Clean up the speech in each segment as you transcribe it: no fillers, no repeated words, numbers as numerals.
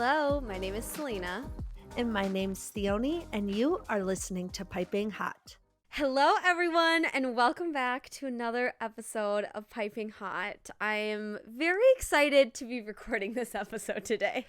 Hello, my name is Selena. And my name's Theoni, and you are listening to Piping Hot. Hello, everyone, and welcome back to another episode of Piping Hot. I am very excited to be recording this episode today.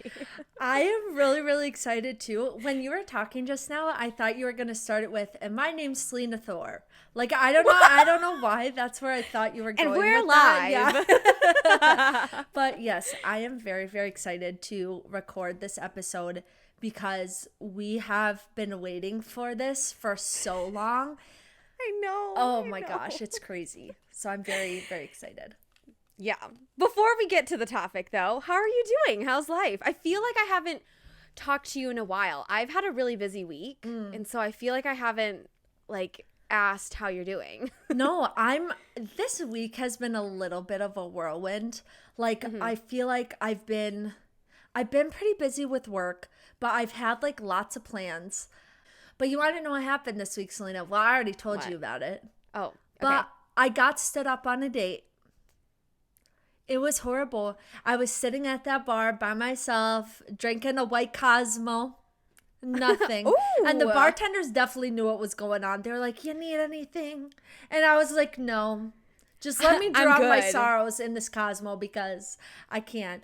I am really excited too. When you were talking just now, I thought you were going to start it with, and my name's Selena Thor. Like, I don't know why that's where I thought you were going. And we're with live. That. Yeah. But yes, I am very excited to record this episode because we have been waiting for this for so long. I know. Oh my gosh, it's crazy. So I'm very excited. Yeah. Before we get to the topic, though, how are you doing? How's life? I feel like I haven't talked to you in a while. I've had a really busy week, and so I feel like I haven't, asked how you're doing. No, this week has been a little bit of a whirlwind. I feel like I've been pretty busy with work, but I've had lots of plans. But you want to know what happened this week, Selena? Well, I already told you about it. Oh, okay. But I got stood up on a date. It was horrible. I was sitting at that bar by myself, drinking a white Cosmo. Nothing. And the bartenders definitely knew what was going on. They were like, "You need anything?" And I was like, "No. Just let me drown my sorrows in this Cosmo because I can't."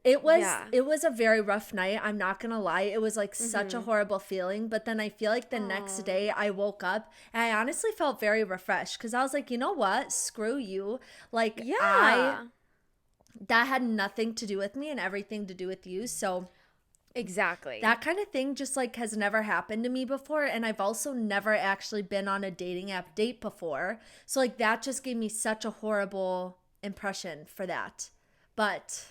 It was a very rough night. I'm not going to lie. It was such a horrible feeling. But then I feel like the next day I woke up and I honestly felt very refreshed because I was like, you know what? Screw you. That had nothing to do with me and everything to do with you. So exactly. That kind of thing just has never happened to me before. And I've also never actually been on a dating app date before. So that just gave me such a horrible impression for that. But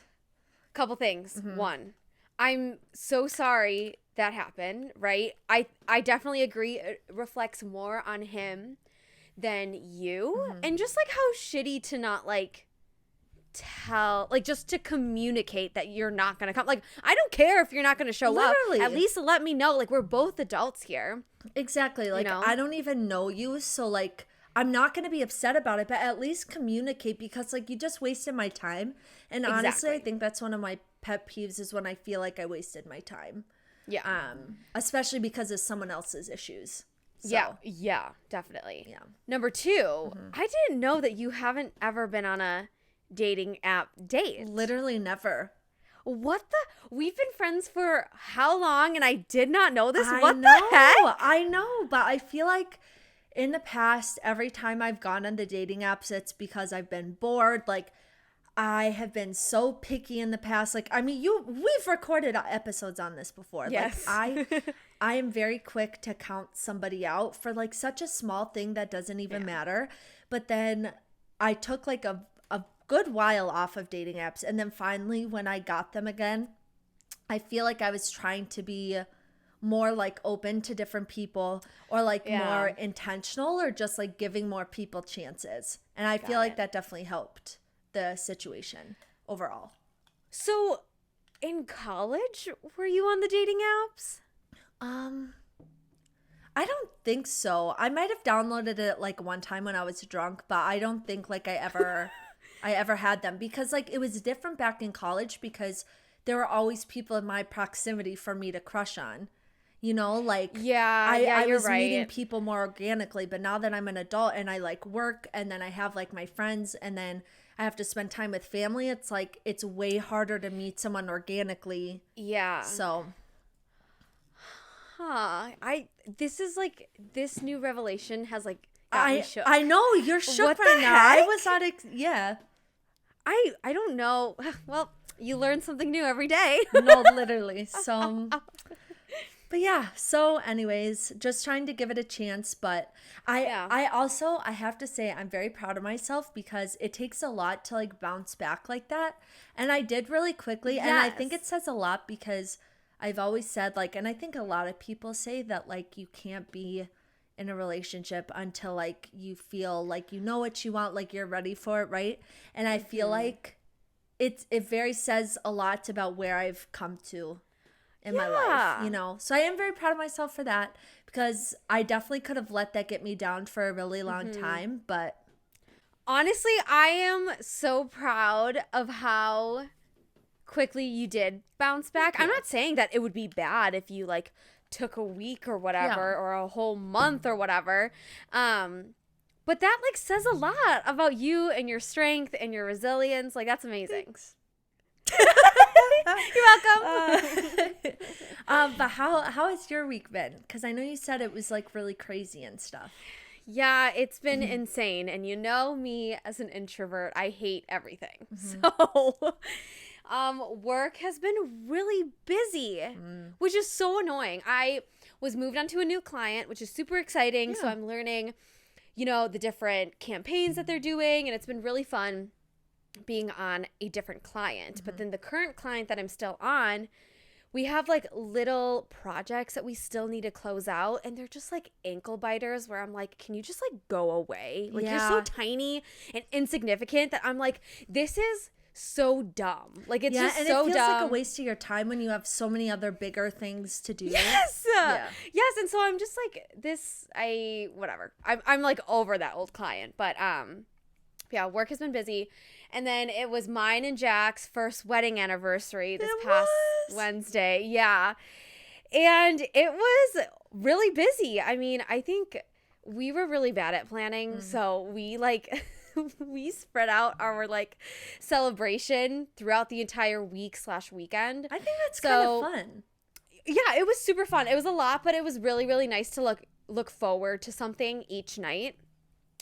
couple things. One, I'm so sorry that happened, right? I definitely agree it reflects more on him than you. And just how shitty to not tell, just to communicate that you're not gonna come. I don't care if you're not gonna show up. At least let me know. We're both adults here. Exactly. I don't even know you, so I'm not going to be upset about it, but at least communicate because you just wasted my time. And honestly, I think that's one of my pet peeves is when I feel like I wasted my time. Yeah. Especially because of someone else's issues. So. Yeah, definitely. Yeah. Number two, I didn't know that you haven't ever been on a dating app date. Literally never. We've been friends for how long and I did not know this? The heck? I know, but I feel like in the past, every time I've gone on the dating apps, it's because I've been bored. I have been so picky in the past. We've recorded episodes on this before. Yes. I am very quick to count somebody out for such a small thing that doesn't even matter. But then I took a good while off of dating apps. And then finally, when I got them again, I feel like I was trying to be more open to different people or more intentional or just giving more people chances. And I feel like that definitely helped the situation overall. So in college, were you on the dating apps? I don't think so. I might have downloaded it one time when I was drunk, but I don't think I ever had them because it was different back in college because there were always people in my proximity for me to crush on. I was meeting people more organically, but now that I'm an adult and I work and then I have my friends and then I have to spend time with family, it's it's way harder to meet someone organically. Yeah. So. This new revelation has got me shook. I know you're shook right now. Heck? I was not. I don't know. Well, you learn something new every day. No, literally. So. But yeah, so anyways, just trying to give it a chance. But I have to say I'm very proud of myself because it takes a lot to bounce back like that. And I did really quickly. Yes. And I think it says a lot because I've always said and I think a lot of people say that you can't be in a relationship until you feel you know what you want, you're ready for it, right? And I feel it very says a lot about where I've come to in my life, So I am very proud of myself for that because I definitely could have let that get me down for a really long time, but honestly, I am so proud of how quickly you did bounce back. I'm not saying that it would be bad if you like took a week or whatever or a whole month or whatever. But that like says a lot about you and your strength and your resilience. Like that's amazing. Thanks. You're welcome. But how has your week been? Because I know you said it was like really crazy and stuff. Yeah, it's been insane. And you know me as an introvert, I hate everything. So work has been really busy, which is so annoying. I was moved onto a new client, which is super exciting. So I'm learning, you know, the different campaigns that they're doing. And it's been really fun being on a different client. But then the current client that I'm still on, we have like little projects that we still need to close out, and they're just like ankle biters where I'm like, can you just like go away? Like you're so tiny and insignificant that I'm like, this is so dumb. Like it's just so dumb. And it feels like a waste of your time when you have so many other bigger things to do. Yes. Yes, and so I'm just like whatever. I'm like over that old client, but yeah, work has been busy. And then it was mine and Jack's first wedding anniversary this past Wednesday. Yeah. And it was really busy. I mean, I think we were really bad at planning. So we like, we spread out our like celebration throughout the entire week/weekend. I think that's kind of fun. Yeah, it was super fun. It was a lot, but it was really, really nice to look forward to something each night.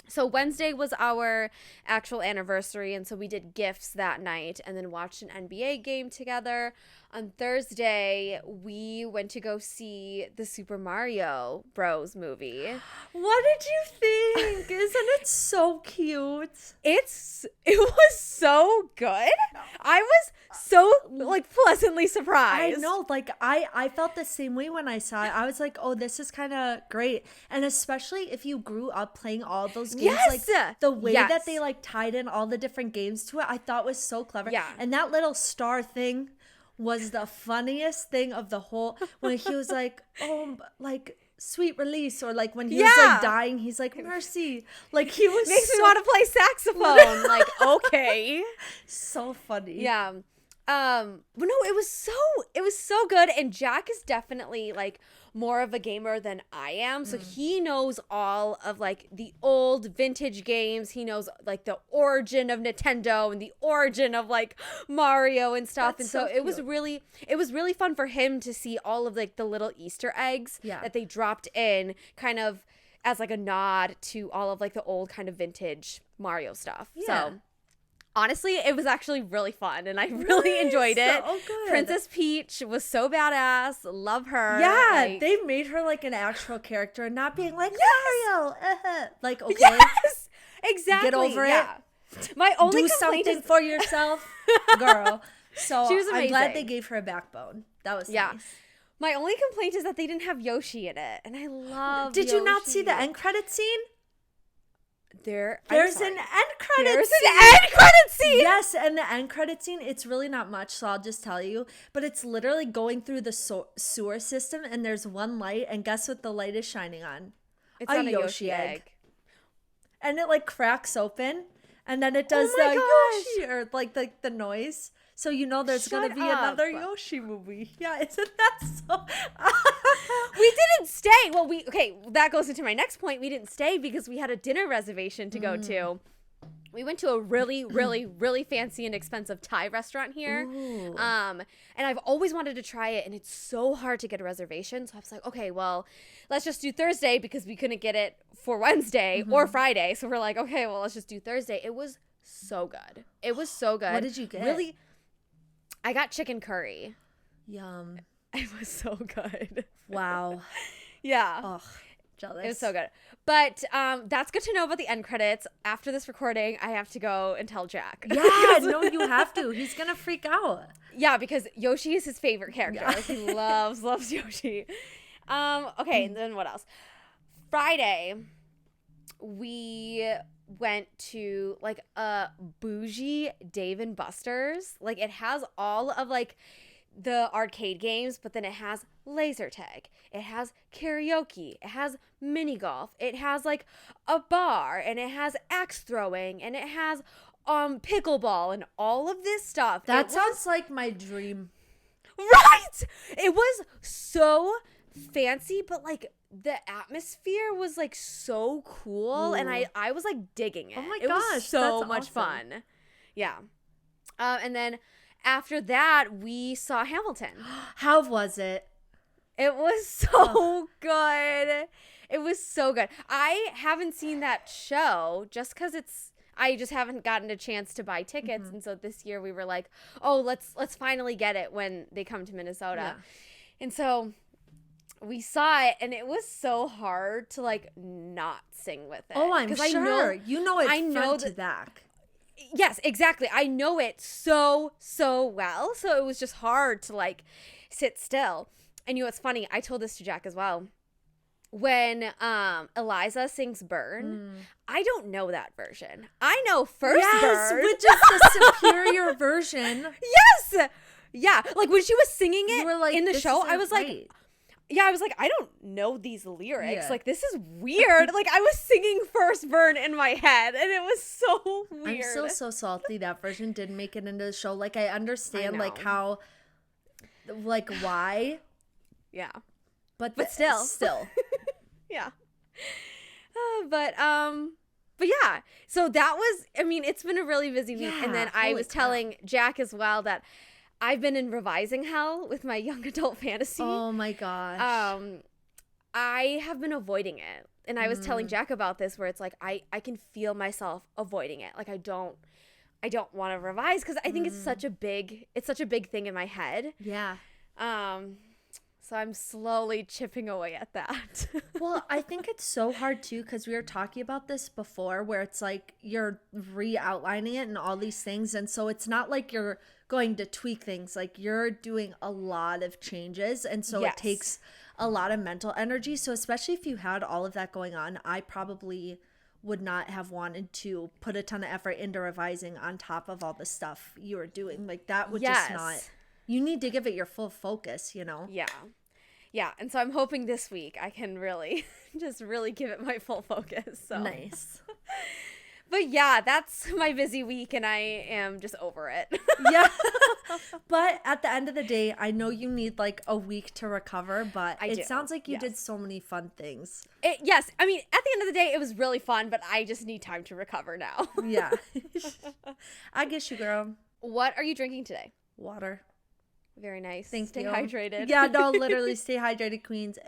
So Wednesday was our actual anniversary, and so we did gifts that night and then watched an NBA game together. On Thursday, we went to go see the Super Mario Bros. Movie. What did you think? Isn't it so cute? It was so good. I was so like pleasantly surprised. I know, like I felt the same way when I saw it. I was like, oh, this is kind of great. And especially if you grew up playing all those games, like the way that they like tied in all the different games to it, I thought was so clever. Yeah. And that little star thing was the funniest thing of the whole, when he was like, oh, like sweet release, or like when he was like dying, he's like, mercy. Like he was makes me want to play saxophone. Like, okay. So funny. Yeah. But no, it was so good. And Jack is definitely like more of a gamer than I am. So he knows all of like the old vintage games. He knows like the origin of Nintendo and the origin of like Mario and stuff. That's and so it was really fun for him to see all of like the little Easter eggs that they dropped in kind of as like a nod to all of like the old kind of vintage Mario stuff. So honestly, it was actually really fun, and I really enjoyed it. Oh, good. Princess Peach was so badass. Love her. Yeah, like, they made her like an actual character, not being like, Mario. Like, okay. Yes, exactly. Get over it. My only Do something for yourself, girl. So she was amazing. I'm glad they gave her a backbone. That was nice. My only complaint is that they didn't have Yoshi in it, and I love Did you not see the end credit scene? There's an end credit scene. Yes, and the end credit scene, it's really not much, so I'll just tell you. But it's literally going through the sewer system, and there's one light, and guess what the light is shining on? It's on a Yoshi egg. And it like cracks open, and then it does Yoshi, or like the noise. So you know there's going to be another Yoshi movie. Yeah, isn't that so... We didn't stay. Well, that goes into my next point. We didn't stay because we had a dinner reservation to go to. We went to a really, really, really fancy and expensive Thai restaurant here. And I've always wanted to try it, and it's so hard to get a reservation. So I was like, okay, well, let's just do Thursday because we couldn't get it for Wednesday or Friday. So we're like, okay, well, let's just do Thursday. It was so good. It was so good. What did you get? Really, I got chicken curry. Yum. It was so good. Wow. Yeah. Ugh, jealous. It was so good. But that's good to know about the end credits. After this recording, I have to go and tell Jack. Yeah, no, you have to. He's going to freak out. Yeah, because Yoshi is his favorite character. Yeah. Like, he loves Yoshi. Okay, and then what else? Friday, we went to like a bougie Dave and Buster's. Like, it has all of like the arcade games, but then it has laser tag, it has karaoke, it has mini golf, it has like a bar, and it has axe throwing, and it has pickleball and all of this stuff. That sounds like my dream. Right? It was so fancy, but like the atmosphere was like so cool. Ooh. And I was like digging it. Oh my gosh. It was so much awesome. fun. Yeah. And then after that, we saw Hamilton. How was it? It was so good. It was so good. I haven't seen that show just because I just haven't gotten a chance to buy tickets. Mm-hmm. And so this year we were like, oh, let's finally get it when they come to Minnesota. Yeah. And so we saw it, and it was so hard to like not sing with it. Oh, I'm sure. You know it front to back. Yes, exactly. I know it so well. So it was just hard to like sit still. And you know what's funny? I told this to Jack as well. When Eliza sings Burn, I don't know that version. I know First Burn. Which is the superior version. Yes! Yeah. Like when she was singing it like, in the show, I was right. like, yeah, I was like, I don't know these lyrics. Yeah. Like, this is weird. Like, I was singing First Burn in my head, and it was so weird. I'm so salty that version didn't make it into the show. Like, I understand, like, how, like, why. Yeah. But still. Yeah. But yeah. So that was, I mean, it's been a really busy week. And then I was telling Jack as well that I've been in revising hell with my young adult fantasy. Oh my gosh. I have been avoiding it. And I was telling Jack about this where it's like I can feel myself avoiding it. Like I don't want to revise because I think it's such a big thing in my head. Yeah. So I'm slowly chipping away at that. Well, I think it's so hard too because we were talking about this before where it's like you're re-outlining it and all these things. And so it's not like you're going to tweak things. Like you're doing a lot of changes. And so it takes a lot of mental energy. So especially if you had all of that going on, I probably would not have wanted to put a ton of effort into revising on top of all the stuff you were doing. Like that would just not... You need to give it your full focus, you know? Yeah. Yeah. And so I'm hoping this week I can really give it my full focus. So. Nice. But yeah, that's my busy week and I am just over it. Yeah. But at the end of the day, I know you need like a week to recover, but it sounds like you did so many fun things. Yes. I mean, at the end of the day, it was really fun, but I just need time to recover now. Yeah. I guess you, girl. What are you drinking today? Water. Very nice. Stay hydrated. Yeah, no, literally stay hydrated, queens.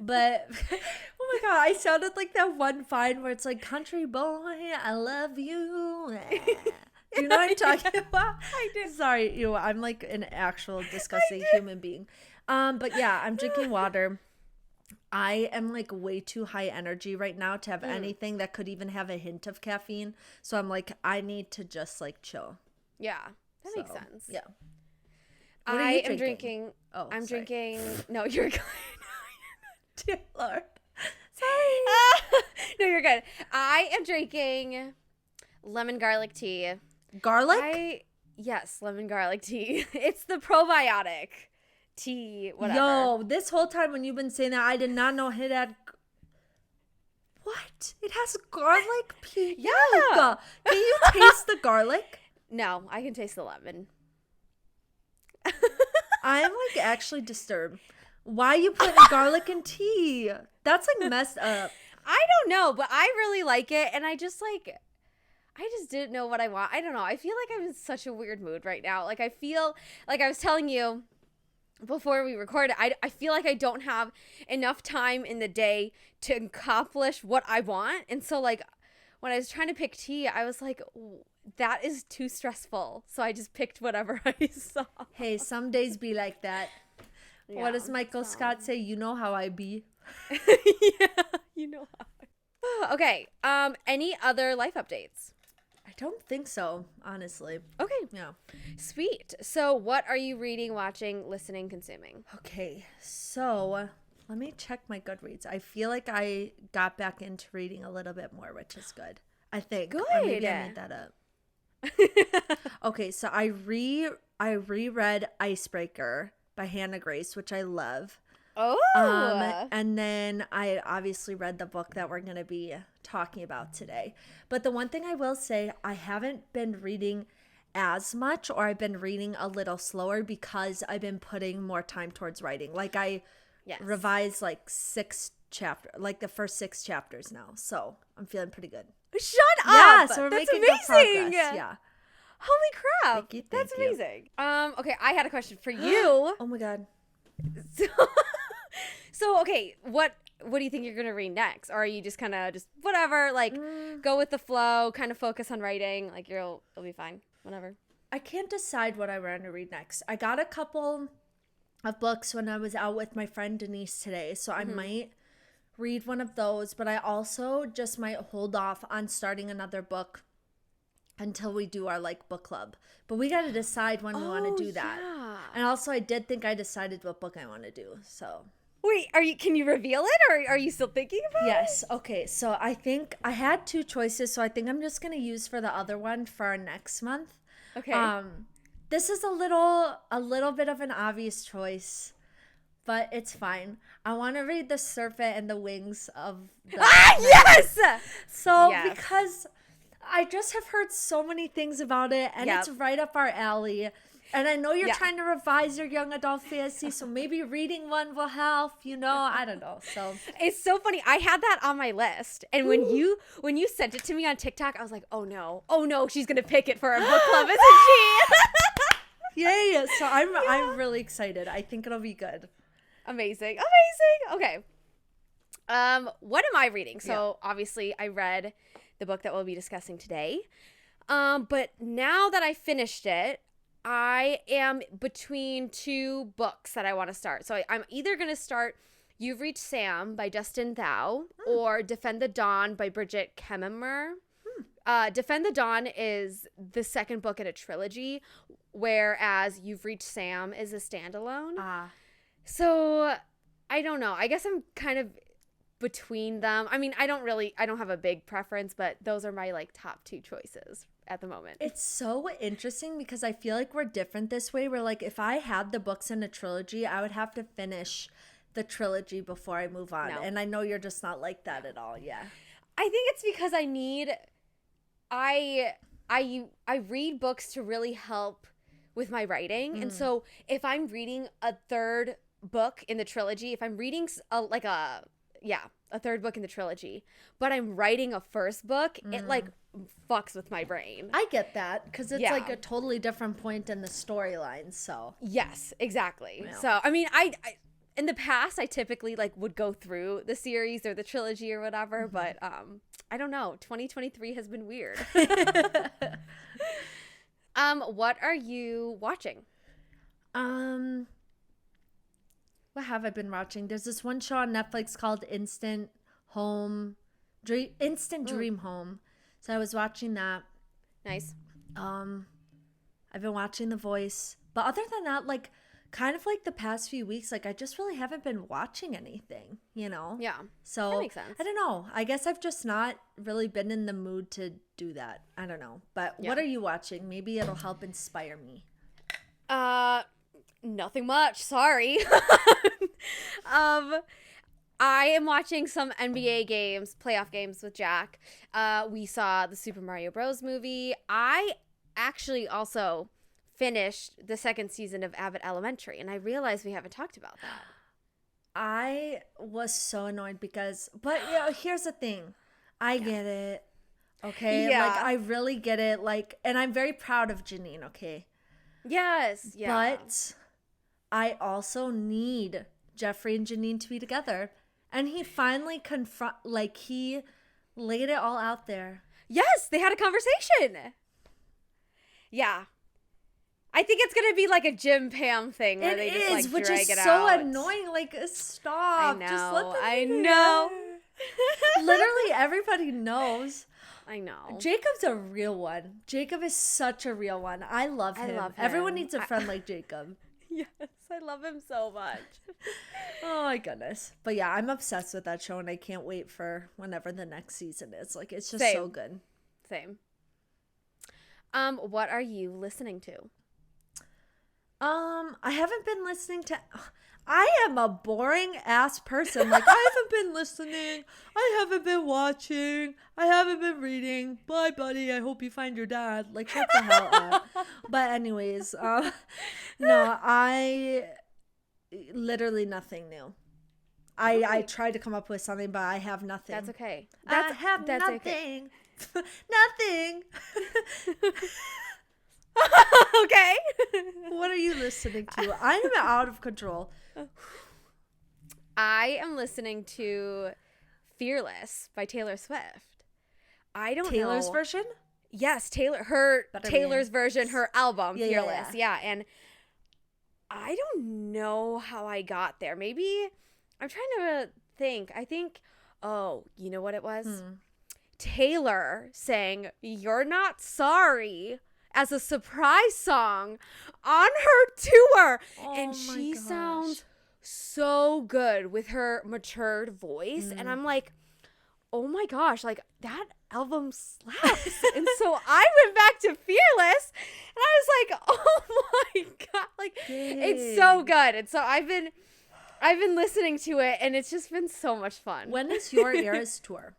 But, oh my God, I sounded like that one Vine where it's like, country boy, I love you. Do you know what I'm talking about? I do. Sorry, I'm like an actual disgusting human being. But yeah, I'm drinking water. I am like way too high energy right now to have anything that could even have a hint of caffeine. So I'm like, I need to just like chill. Yeah, that makes sense. Yeah. I am drinking. Oh, I'm drinking. No, you're good. Dear Lord. Sorry. No, you're good. I am drinking lemon garlic tea. Garlic? Yes, lemon garlic tea. It's the probiotic tea, whatever. Yo, this whole time when you've been saying that, I did not know it had... What? It has garlic pea? Yeah. Can you taste the garlic? No, I can taste the lemon. I'm like actually disturbed. Why are you putting garlic in tea? That's like messed up. I don't know, but I really like it, and I just didn't know what I want. I don't know. I feel like I'm in such a weird mood right now. Like I feel like I was telling you before we recorded, I feel like I don't have enough time in the day to accomplish what I want. And so like when I was trying to pick tea, I was like, that is too stressful. So I just picked whatever I saw. Hey, some days be like that. Yeah, what does Michael Scott say? You know how I be. Yeah, you know how. Okay. Any other life updates? I don't think so, honestly. Okay. Yeah. Sweet. So what are you reading, watching, listening, consuming? Okay. So let me check my Goodreads. I feel like I got back into reading a little bit more, which is good. I think. Good. Or maybe I made that up. Okay, so I reread Icebreaker by Hannah Grace, which I love. Oh. And then I obviously read the book that we're going to be talking about today. But the one thing I will say, I haven't been reading as much, or I've been reading a little slower because I've been putting more time towards writing. Like I revised like the first 6 chapters now. So I'm feeling pretty good. Shut up. Yeah, so we're That's making amazing. good progress. Yeah. Holy crap. Thank you. That's amazing. Okay, I had a question for you. Oh my God. So okay, what do you think you're gonna read next? Or are you just kind of just whatever, like go with the flow, kind of focus on writing, like it'll be fine, whatever. I can't decide what I want to read next. I got a couple of books when I was out with my friend Denise today, so I might read one of those, but I also just might hold off on starting another book until we do our like book club. But we got to decide when we want to do that. Yeah. And also I did think I decided what book I want to do. So wait, can you reveal it, or are you still thinking about it? Yes. Okay. So I think I had 2 choices, so I think I'm just going to use for the other one for our next month. Okay. This is a little bit of an obvious choice, but it's fine. I want to read The Serpent and the Wings of the yes! So Yes. because I just have heard so many things about it, and it's right up our alley. And I know you're trying to revise your young adult fantasy, so maybe reading one will help, I don't know. So it's so funny. I had that on my list. And when you sent it to me on TikTok, I was like, oh no, she's gonna pick it for our book club, isn't she? Yay. So I'm really excited. I think it'll be good. Amazing. Okay. What am I reading? So obviously I read the book that we'll be discussing today. But now that I finished it, I am between 2 books that I want to start. So I'm either going to start You've Reached Sam by Justin Thau or Defend the Dawn by Bridget Kemmerer. Defend the Dawn is the second book in a trilogy, whereas You've Reached Sam is a standalone. So I don't know. I guess I'm kind of between them. I mean, I don't have a big preference, but those are my like top 2 choices at the moment. It's so interesting because I feel like we're different this way. We're like, if I had the books in a trilogy, I would have to finish the trilogy before I move on. No. And I know you're just not like that at all. Yeah. I think it's because I read books to really help with my writing. And so if I'm reading a third book in the trilogy, if I'm reading a third book in the trilogy, but I'm writing a first book, it like fucks with my brain. I get that because it's like a totally different point in the storyline. So yes, exactly. Yeah. So I mean, I in the past I typically like would go through the series or the trilogy or whatever, but I don't know. 2023 has been weird. What are you watching? What have I been watching? There's this one show on Netflix called Instant Dream Home. So I was watching that. Nice. I've been watching The Voice. But other than that, like kind of like the past few weeks, like I just really haven't been watching anything, Yeah. So that makes sense. I don't know. I guess I've just not really been in the mood to do that. I don't know. But what are you watching? Maybe it'll help inspire me. Nothing much. Sorry. I am watching some NBA games, playoff games with Jack. We saw the Super Mario Bros. Movie. I actually also finished the 2nd season of Abbott Elementary, and I realized we haven't talked about that. I was so annoyed but here's the thing. I get it. Okay? Yeah. Like, I really get it. Like, and I'm very proud of Janine, okay? Yes. Yeah. But I also need Jeffrey and Janine to be together. And he finally he laid it all out there. Yes, they had a conversation. Yeah. I think it's going to be like a Jim Pam thing where they just like which drag is it so out. annoying. Like, stop. I know. Just let them I know. Literally everybody knows. I know. Jacob's a real one. Jacob is such a real one. I love him. Everyone needs a friend like Jacob. Yes, I love him so much. Oh my goodness. But yeah, I'm obsessed with that show and I can't wait for whenever the next season is. Like, it's just so good. Same. What are you listening to? I haven't been listening to I am a boring ass person. Like, I haven't been listening. I haven't been watching. I haven't been reading. Bye, buddy. I hope you find your dad. Like, shut the hell up. But anyways, no, I literally nothing new. I tried to come up with something, but I have nothing. That's okay. That's nothing. Okay. Nothing. Okay. What are you listening to? I am out of control. I am listening to Fearless by Taylor Swift. I don't know. Taylor's version? Yes, Taylor's version, her album, Fearless. Yeah. And I don't know how I got there. Maybe I'm trying to think. I think, you know what it was? Taylor sang You're Not Sorry as a surprise song on her tour. And she sounds so good with her matured voice. And I'm like, oh my gosh, like that album slaps. And so I went back to Fearless and I was like, oh my God, like it's so good. And so I've been listening to it and it's just been so much fun. When is your Eras tour?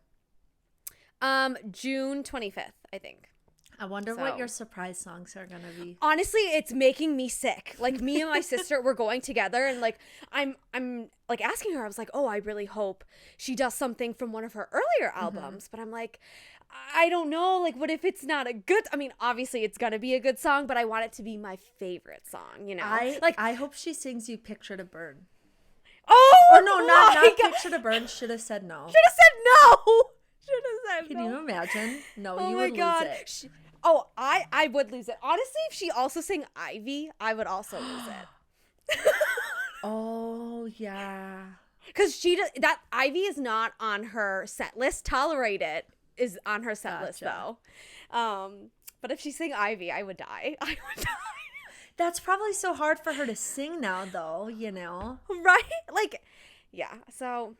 June 25th, I think. I wonder what your surprise songs are gonna be. Honestly, it's making me sick. Like me and my sister were going together and like I'm like asking her, I was like, oh, I really hope she does something from one of her earlier albums. But I'm like, I don't know, like what if it's not a good, I mean, obviously it's gonna be a good song, but I want it to be my favorite song, you know? I hope she sings You Picture to Burn. Oh! Or no, not Picture to Burn. Should have said no. Should have said no! Should have said no. Can you imagine? No, oh you would lose it. I would lose it. Honestly, if she also sang Ivy, I would also lose it. Oh, yeah. Because that Ivy is not on her set list. Tolerate It is on her set list, though. But if she sang Ivy, I would die. I would die. That's probably so hard for her to sing now, though, you know? Right? Like, yeah. So,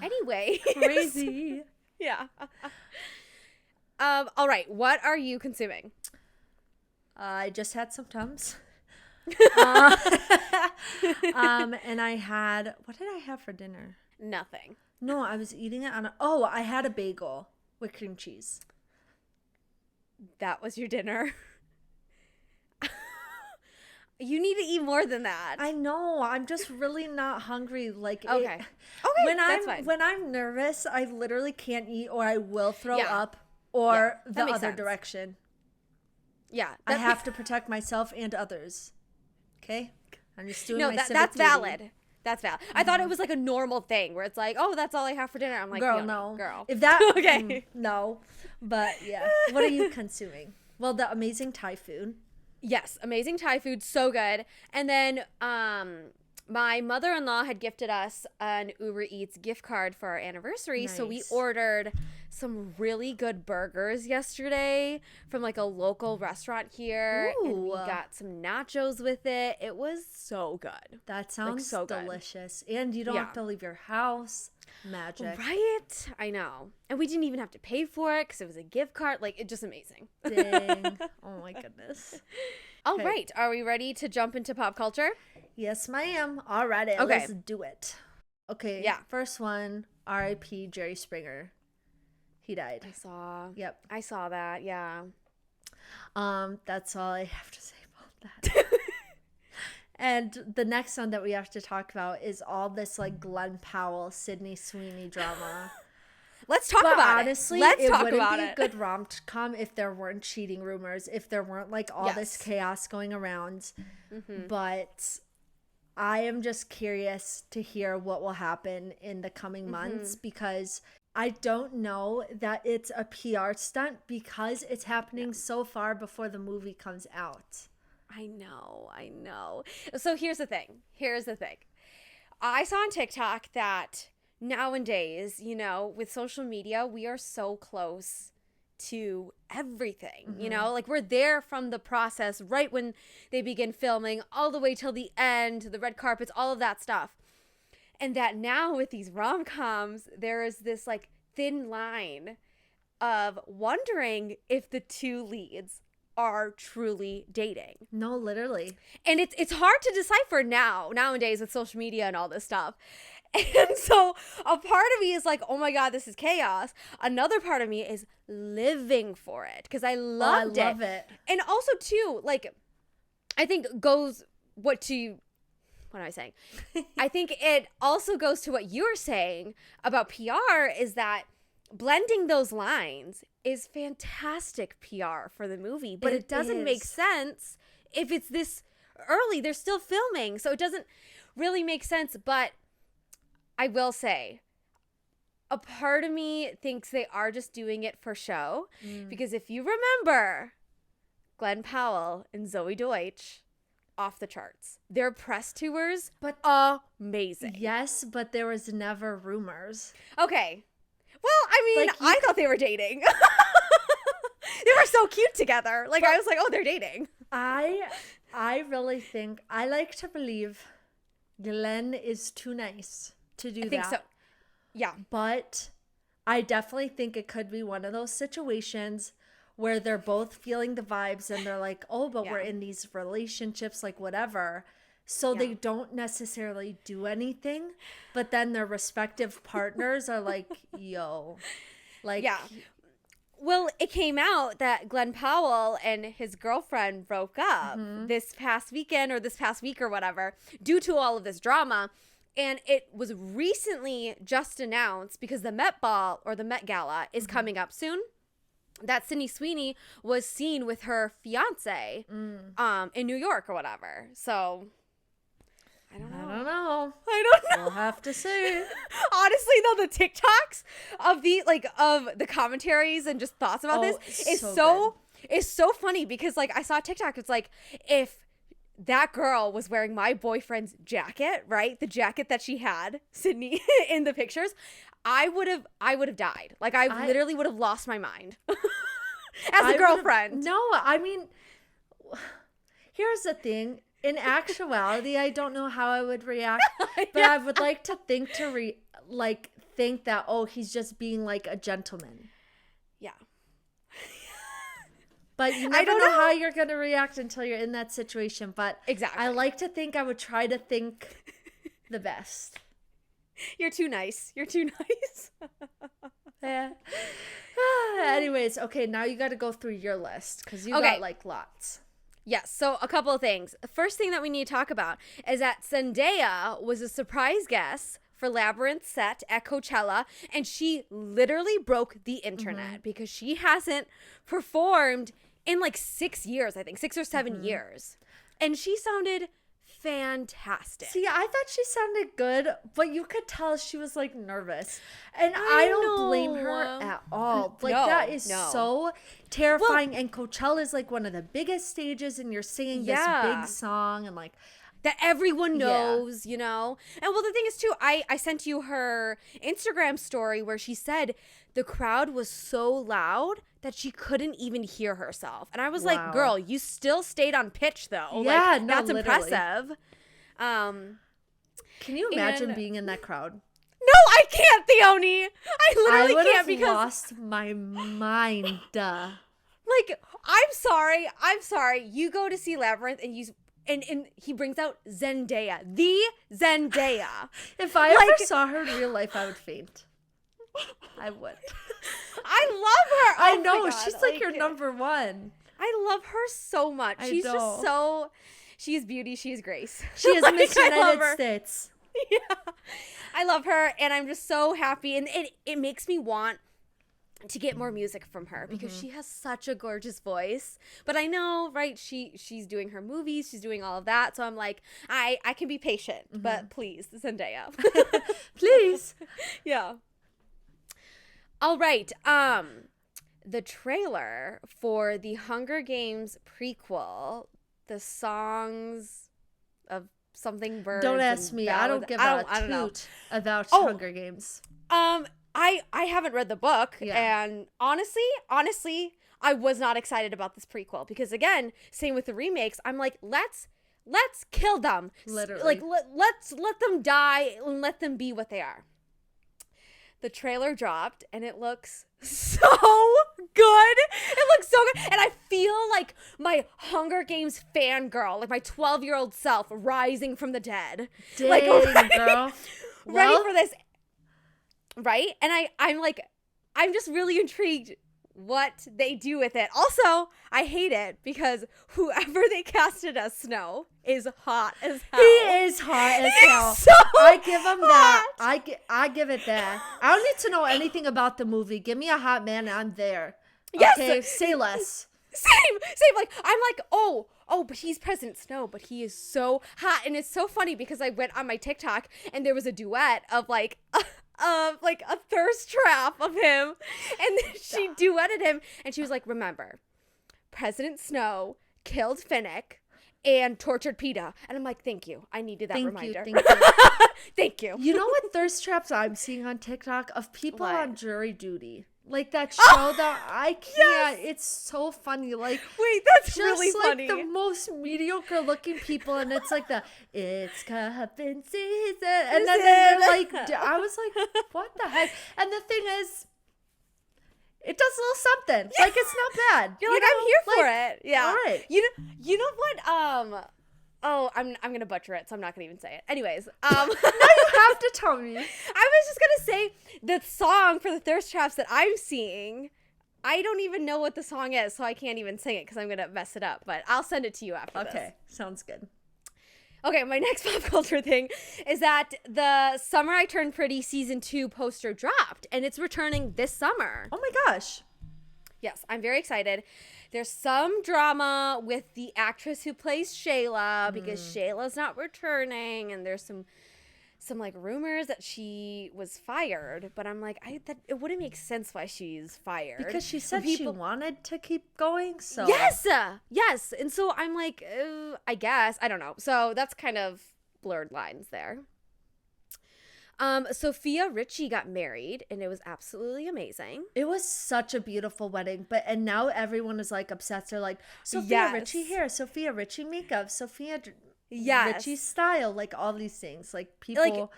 anyway. Crazy. Yeah. All right. What are you consuming? I just had some Tums. And I had, what did I have for dinner? Nothing. No, I was eating it on I had a bagel with cream cheese. That was your dinner? You need to eat more than that. I know. I'm just really not hungry. Like, okay. That's fine. When I'm nervous, I literally can't eat, or I will throw up, or the other direction. Yeah, I have to protect myself and others. Okay, I'm just doing my civic that's duty. valid. That's valid. I thought it was like a normal thing where it's like, oh, that's all I have for dinner. I'm like, girl, girl. If that, okay, no, but yeah. What are you consuming? Well, the amazing Thai food. Yes, amazing Thai food, so good. And then my mother-in-law had gifted us an Uber Eats gift card for our anniversary. Nice. So we ordered some really good burgers yesterday from like a local restaurant here. Ooh. And we got some nachos with it. It was so good. That sounds so delicious. Good. And you don't have to leave your house. Magic. Right? I know. And we didn't even have to pay for it because it was a gift card. Like, it's just amazing. Dang. Oh, my goodness. All right. Are we ready to jump into pop culture? Yes, ma'am. All right. Okay. Let's do it. Okay. Yeah. First one, R.I.P. Jerry Springer. He died. I saw. Yep. I saw that. Yeah. That's all I have to say about that. And the next one that we have to talk about is all this like Glen Powell, Sydney Sweeney drama. Let's talk about honestly, it. Honestly, it wouldn't be a good rom-com if there weren't cheating rumors, if there weren't like all this chaos going around. Mm-hmm. But I am just curious to hear what will happen in the coming months because I don't know that it's a PR stunt because it's happening so far before the movie comes out. I know. So here's the thing. I saw on TikTok that nowadays, you know, with social media, we are so close to everything, you know, like we're there from the process right when they begin filming all the way till the end, the red carpets, all of that stuff. And that now with these rom-coms, there is this like thin line of wondering if the two leads are truly dating. No, literally. And it's hard to decipher nowadays with social media and all this stuff. And so a part of me is like, oh my God, this is chaos. Another part of me is living for it because I loved it. And also too, like, I think what am I saying? I think it also goes to what you're saying about PR is that blending those lines is fantastic PR for the movie, but it doesn't make sense if it's this early. They're still filming, so it doesn't really make sense. But I will say, a part of me thinks they are just doing it for show. Because if you remember, Glen Powell and Zoe Deutsch, off the charts. Their press tours, but amazing. Yes, but there was never rumors. Okay. Well, I mean, like I thought they were dating. They were so cute together. Like, I was like, oh, they're dating. I really think, I like to believe Glen is too nice to do that. I think so. Yeah. But I definitely think it could be one of those situations where they're both feeling the vibes and they're like, oh, but we're in these relationships, like whatever. So they don't necessarily do anything, but then their respective partners are like, yo. Like, yeah. Well, it came out that Glen Powell and his girlfriend broke up this past weekend or this past week or whatever due to all of this drama. And it was recently just announced because the Met Ball or the Met Gala is coming up soon. That Sydney Sweeney was seen with her fiance in New York or whatever. So I don't know. We'll have to see. Honestly, though, the TikToks of the commentaries and just thoughts about this is so funny because like I saw a TikTok. It's like if that girl was wearing my boyfriend's jacket, right? The jacket that she had, Sydney, in the pictures, I would have died. Like I literally would have lost my mind as a girlfriend. No, I mean, here's the thing. In actuality, I don't know how I would react, but I would like to think think that, oh, he's just being like a gentleman. Yeah. But you never know how you're going to react until you're in that situation. But exactly. I like to think I would try to think the best. You're too nice. Yeah. Anyways, okay, now you got to go through your list because you got like lots. Yes, so a couple of things. The first thing that we need to talk about is that Zendaya was a surprise guest for Labyrinth's set at Coachella, and she literally broke the internet because she hasn't performed in like 6 years, I think, 6 or 7 years. And she sounded fantastic. See, I thought she sounded good, but you could tell she was like nervous. And I don't blame her at all. Like that is so terrifying. And Coachella is like one of the biggest stages and you're singing this big song and like that everyone knows, you know? And well, the thing is too, I sent you her Instagram story where she said the crowd was so loud that she couldn't even hear herself. And I was like, girl, you still stayed on pitch though. Yeah, like, that's impressive. Can you imagine being in that crowd? No, I can't, Theoni. I literally can't because I lost my mind. Like, I'm sorry. You go to see Labyrinth and he brings out Zendaya, the Zendaya. If I ever saw her in real life, I would faint. I would. I love her. I know. She's like your number one. I love her so much. She's just so... She is beauty. She is grace. She is Miss United States. Yeah. I love her, and I'm just so happy. And it makes me want to get more music from her because she has such a gorgeous voice. But I know, right, she's doing her movies. She's doing all of that. So I'm like, I can be patient. But please, Zendaya. Please. Yeah. All right. The trailer for the Hunger Games prequel, the songs of something birds. Don't ask me. I don't give a toot about Hunger Games. I haven't read the book, and honestly, I was not excited about this prequel because again, same with the remakes. I'm like, let's kill them. Literally, like let's let them die and let them be what they are. The trailer dropped, and it looks so good. It looks so good. And I feel like my Hunger Games fangirl, like my 12-year-old self rising from the dead. Dang, like, girl. Ready for this. Right? And I'm just really intrigued what they do with it. Also, I hate it because whoever they casted as Snow is hot as hell. He is hot as hell. So I give him hot. that. I give it that. I don't need to know anything about the movie. Give me a hot man and I'm there. Yes. Okay, say less. Same. Like, I'm like, oh, but he's President Snow, but he is so hot. And it's so funny because I went on my TikTok and there was a duet of like a thirst trap of him, and then she duetted him, and she was like, remember, President Snow killed Finnick and tortured PETA. And I'm like, thank you, I needed that reminder. Thank you. Thank you. You know what thirst traps I'm seeing on TikTok of people What? on jury duty, like that show that I can't. It's so funny. Like, wait, that's just really funny. Like the most mediocre looking people, and it's like it's cuffing season, and then they're like, I was like, what the heck? And the thing is, it does a little something. Like, it's not bad. You're like, I'm here for it. Yeah. All right. You know what? Oh, I'm gonna butcher it, so I'm not gonna even say it. Anyways, now you have to tell me. I was just gonna say the song for the thirst traps that I'm seeing. I don't even know what the song is, so I can't even sing it because I'm gonna mess it up. But I'll send it to you after this. Okay, sounds good. Okay, my next pop culture thing is that the Summer I Turned Pretty season 2 poster dropped, and it's returning this summer. Oh my gosh. Yes, I'm very excited. There's some drama with the actress who plays Shayla because Shayla's not returning, and there's some like rumors that she was fired. But I'm like, it wouldn't make sense why she's fired Because she said she wanted to keep going. So yes, and so I'm like, I guess I don't know. So that's kind of blurred lines there. Sophia Richie got married, and it was absolutely amazing. It was such a beautiful wedding, and now everyone is like obsessed. They're like, Sophia Richie hair, Sophia Richie makeup, Sophia Richie style, like all these things. Like people,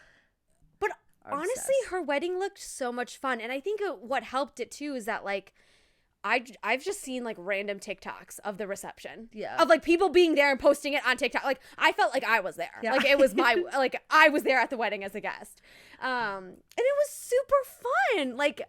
but honestly, her wedding looked so much fun, and I think what helped it too is that like I've just seen like random TikToks of the reception. Yeah. Of like people being there and posting it on TikTok. Like I felt like I was there. Yeah. Like it was like I was there at the wedding as a guest. And it was super fun. Like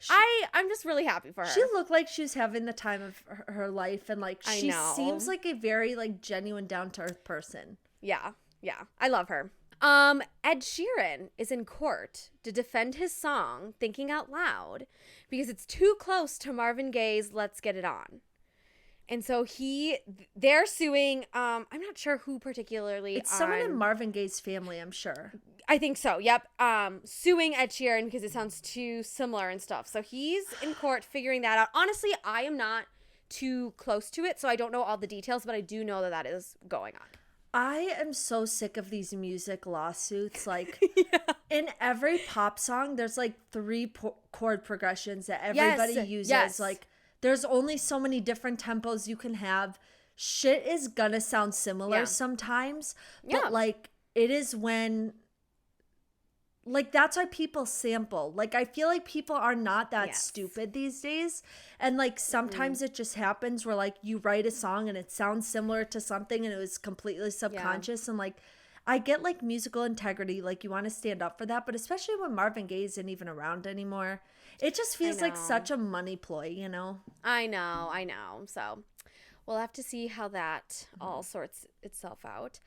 I'm just really happy for her. She looked like she was having the time of her life, and like she seems like a very like genuine, down to earth person. Yeah. Yeah. I love her. Ed Sheeran is in court to defend his song Thinking Out Loud because it's too close to Marvin Gaye's Let's Get It On. And so they're suing, I'm not sure who particularly. It's someone in Marvin Gaye's family, I'm sure. I think so, yep. Suing Ed Sheeran because it sounds too similar and stuff. So he's in court figuring that out. Honestly, I am not too close to it, so I don't know all the details, but I do know that is going on. I am so sick of these music lawsuits. Like, in every pop song, there's like 3 chord progressions that everybody uses. Yes. Like, there's only so many different tempos you can have. Shit is gonna sound similar sometimes. But, like, it is when... Like, that's why people sample. Like, I feel like people are not that stupid these days. And, like, sometimes it just happens where, like, you write a song and it sounds similar to something and it was completely subconscious. And, like, I get, like, musical integrity. Like, you want to stand up for that. But especially when Marvin Gaye isn't even around anymore. It just feels like such a money ploy, you know? I know. So, we'll have to see how that all sorts itself out.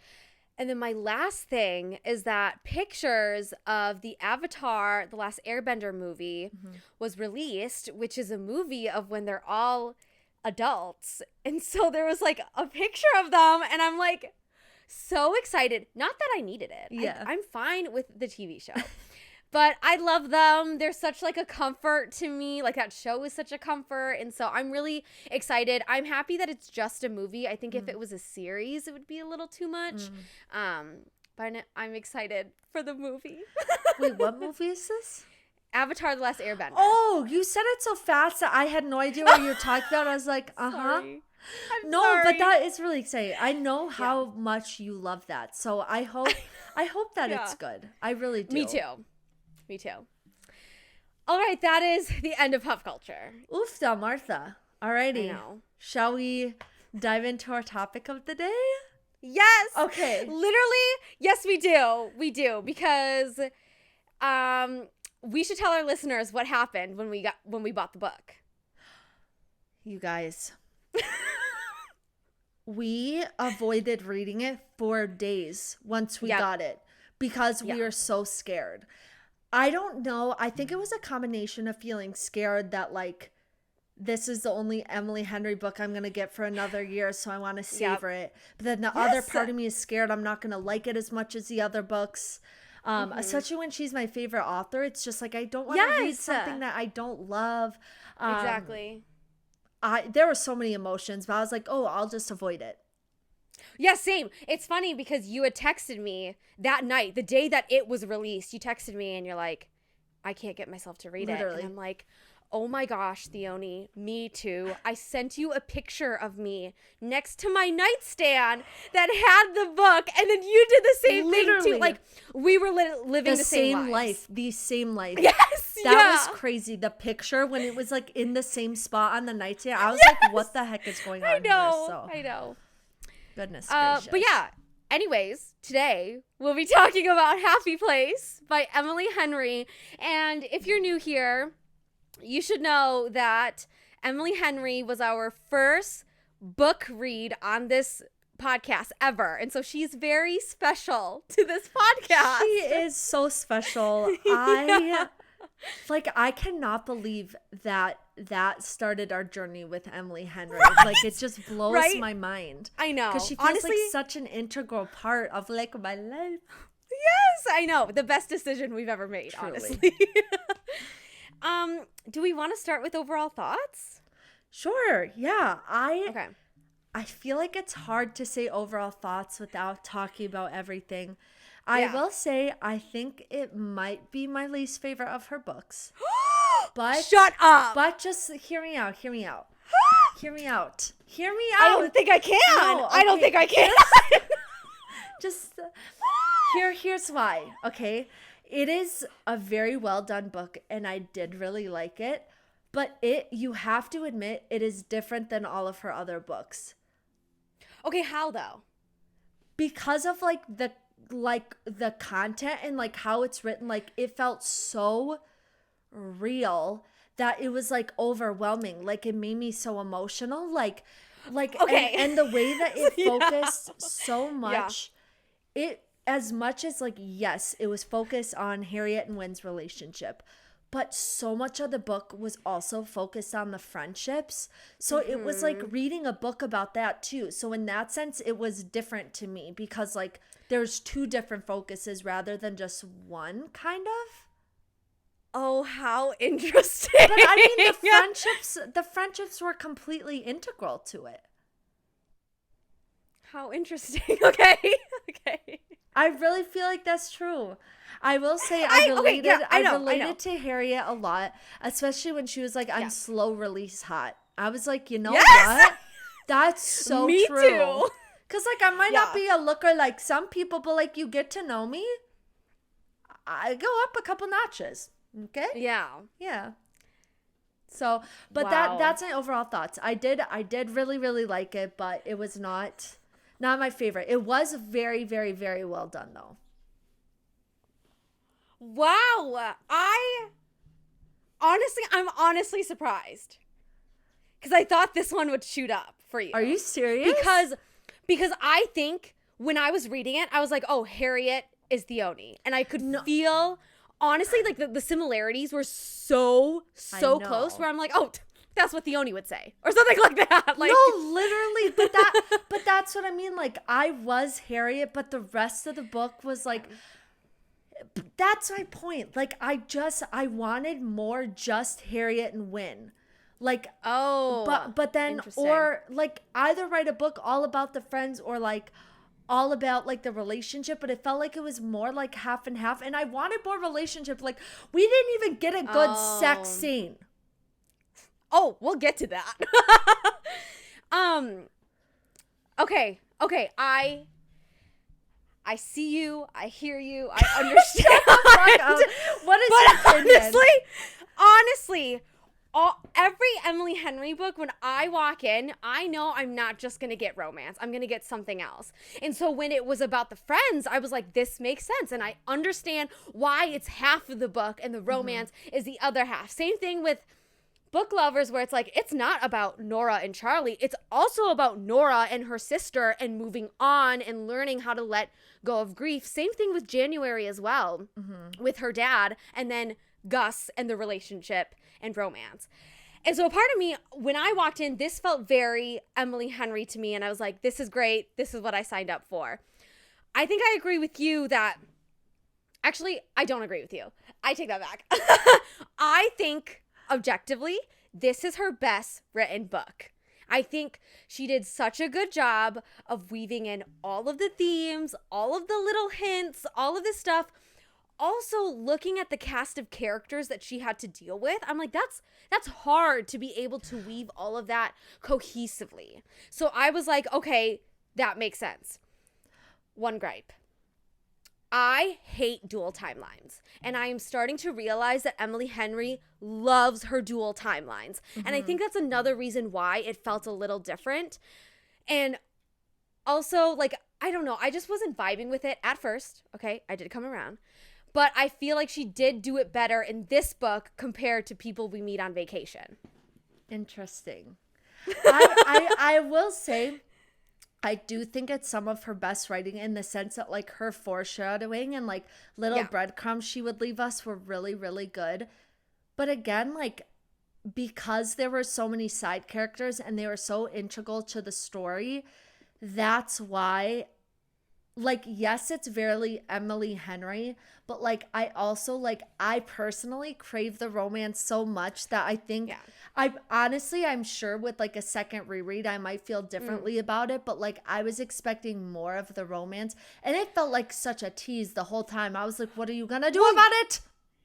And then my last thing is that pictures of the Avatar, The Last Airbender movie was released, which is a movie of when they're all adults. And so there was like a picture of them, and I'm like so excited. Not that I needed it. Yeah. I'm fine with the TV show. But I love them. They're such like a comfort to me. Like that show is such a comfort. And so I'm really excited. I'm happy that it's just a movie. I think if it was a series, it would be a little too much. But I'm excited for the movie. Wait, what movie is this? Avatar: The Last Airbender. Oh, you said it so fast that I had no idea what you were talking about. I was like, Sorry. Sorry. But that is really exciting. I know how much you love that. So I hope that it's good. I really do. Me too. All right, that is the end of pop culture. Oofda, Martha. Alrighty. I know. Shall we dive into our topic of the day? Yes. Okay. Literally, yes, we do. We do, because we should tell our listeners what happened when we bought the book. You guys, we avoided reading it for days once we got it because we were so scared. I don't know. I think it was a combination of feeling scared that, like, this is the only Emily Henry book I'm going to get for another year, so I want to savor it. But then the other part of me is scared I'm not going to like it as much as the other books. Especially when she's my favorite author. It's just like, I don't want to read something that I don't love. Exactly. There were so many emotions, but I was like, oh, I'll just avoid it. Yeah, same. It's funny because you had texted me that night, the day that it was released. You texted me and you're like, I can't get myself to read it. And I'm like, oh my gosh, Theoni, me too. I sent you a picture of me next to my nightstand that had the book, and then you did the same thing too. Like, we were living the same life. The same life. Yes, That was crazy. The picture when it was like in the same spot on the nightstand, I was like, what the heck is going on I know. here? So. I know. Goodness gracious. But yeah, anyways, today we'll be talking about Happy Place by Emily Henry. And if you're new here, you should know that Emily Henry was our first book read on this podcast ever. And so she's very special to this podcast. She is so special. I cannot believe that started our journey with Emily Henry. Right? Like, it just blows my mind. I know. Because she feels like such an integral part of, like, my life. Yes, I know. The best decision we've ever made, truly. Honestly. Do we want to start with overall thoughts? Sure. Yeah. Okay. I feel like it's hard to say overall thoughts without talking about everything. I will say I think it might be my least favorite of her books. But shut up. But just hear me out. Hear me out. I don't think I can. No, okay. I don't think I can. Just here's why. Okay. It is a very well done book, and I did really like it. But you have to admit, it is different than all of her other books. Okay, how though? Because of the content and like how it's written, like it felt so real that it was like overwhelming. Like it made me so emotional. Like okay. and the way that it focused so much, as much as like, yes, it was focused on Harriet and Wynn's relationship, but so much of the book was also focused on the friendships. So it was like reading a book about that too. So in that sense, it was different to me because like there's two different focuses rather than just one, kind of. Oh, how interesting. But I mean, the friendships were completely integral to it. How interesting. Okay. I really feel like that's true. I will say I related to Harriet a lot, especially when she was like, I'm slow release hot. I was like, you know what? That's so me true. Too. Because like I might not be a looker like some people, but like you get to know me, I go up a couple notches. Okay? Yeah. So, but that's my overall thoughts. I did really, really like it, but it was not my favorite. It was very, very, very well done though. Wow. I'm honestly surprised. Because I thought this one would shoot up for you. Are you serious? Because I think when I was reading it, I was like, oh, Harriet is Theoni. And I could feel, honestly, like the similarities were so close where I'm like, oh, that's what Theoni would say. Or something like that. Like, no, literally. But that's what I mean. Like, I was Harriet, but the rest of the book was like... That's my point. Like, I wanted more just Harriet and Wynn. Like, but then, or like either write a book all about the friends or like all about like the relationship, but it felt like it was more like half and half. And I wanted more relationship. Like, we didn't even get a good sex scene. Oh, we'll get to that. Okay. I see you. I hear you. I understand. What is your opinion? honestly, every Emily Henry book, when I walk in, I know I'm not just going to get romance. I'm going to get something else. And so when it was about the friends, I was like, this makes sense. And I understand why it's half of the book and the romance is the other half. Same thing with Book Lovers, where it's like, it's not about Nora and Charlie. It's also about Nora and her sister and moving on and learning how to let go of grief. Same thing with January as well, with her dad, and then Gus and the relationship and romance. And so a part of me, when I walked in, this felt very Emily Henry to me. And I was like, this is great. This is what I signed up for. I think I agree with you that, actually, I don't agree with you. I take that back. I think, objectively, this is her best written book. I think she did such a good job of weaving in all of the themes, all of the little hints, all of this stuff. Also, looking at the cast of characters that she had to deal with, I'm like, that's hard to be able to weave all of that cohesively. So I was like, okay, that makes sense. One gripe. I hate dual timelines. And I am starting to realize that Emily Henry loves her dual timelines. And I think that's another reason why it felt a little different. And also, like, I don't know, I just wasn't vibing with it at first. Okay, I did come around. But I feel like she did do it better in this book compared to People We Meet on Vacation. Interesting. I will say, I do think it's some of her best writing in the sense that, like, her foreshadowing and, like, little breadcrumbs she would leave us were really, really good. But again, like, because there were so many side characters and they were so integral to the story, that's why, like, yes, it's very Emily Henry, but, like, I also, like, I personally crave the romance so much that I think I'm sure with, like, a second reread, I might feel differently about it, but, like, I was expecting more of the romance, and it felt like such a tease the whole time. I was like, what are you gonna do about it?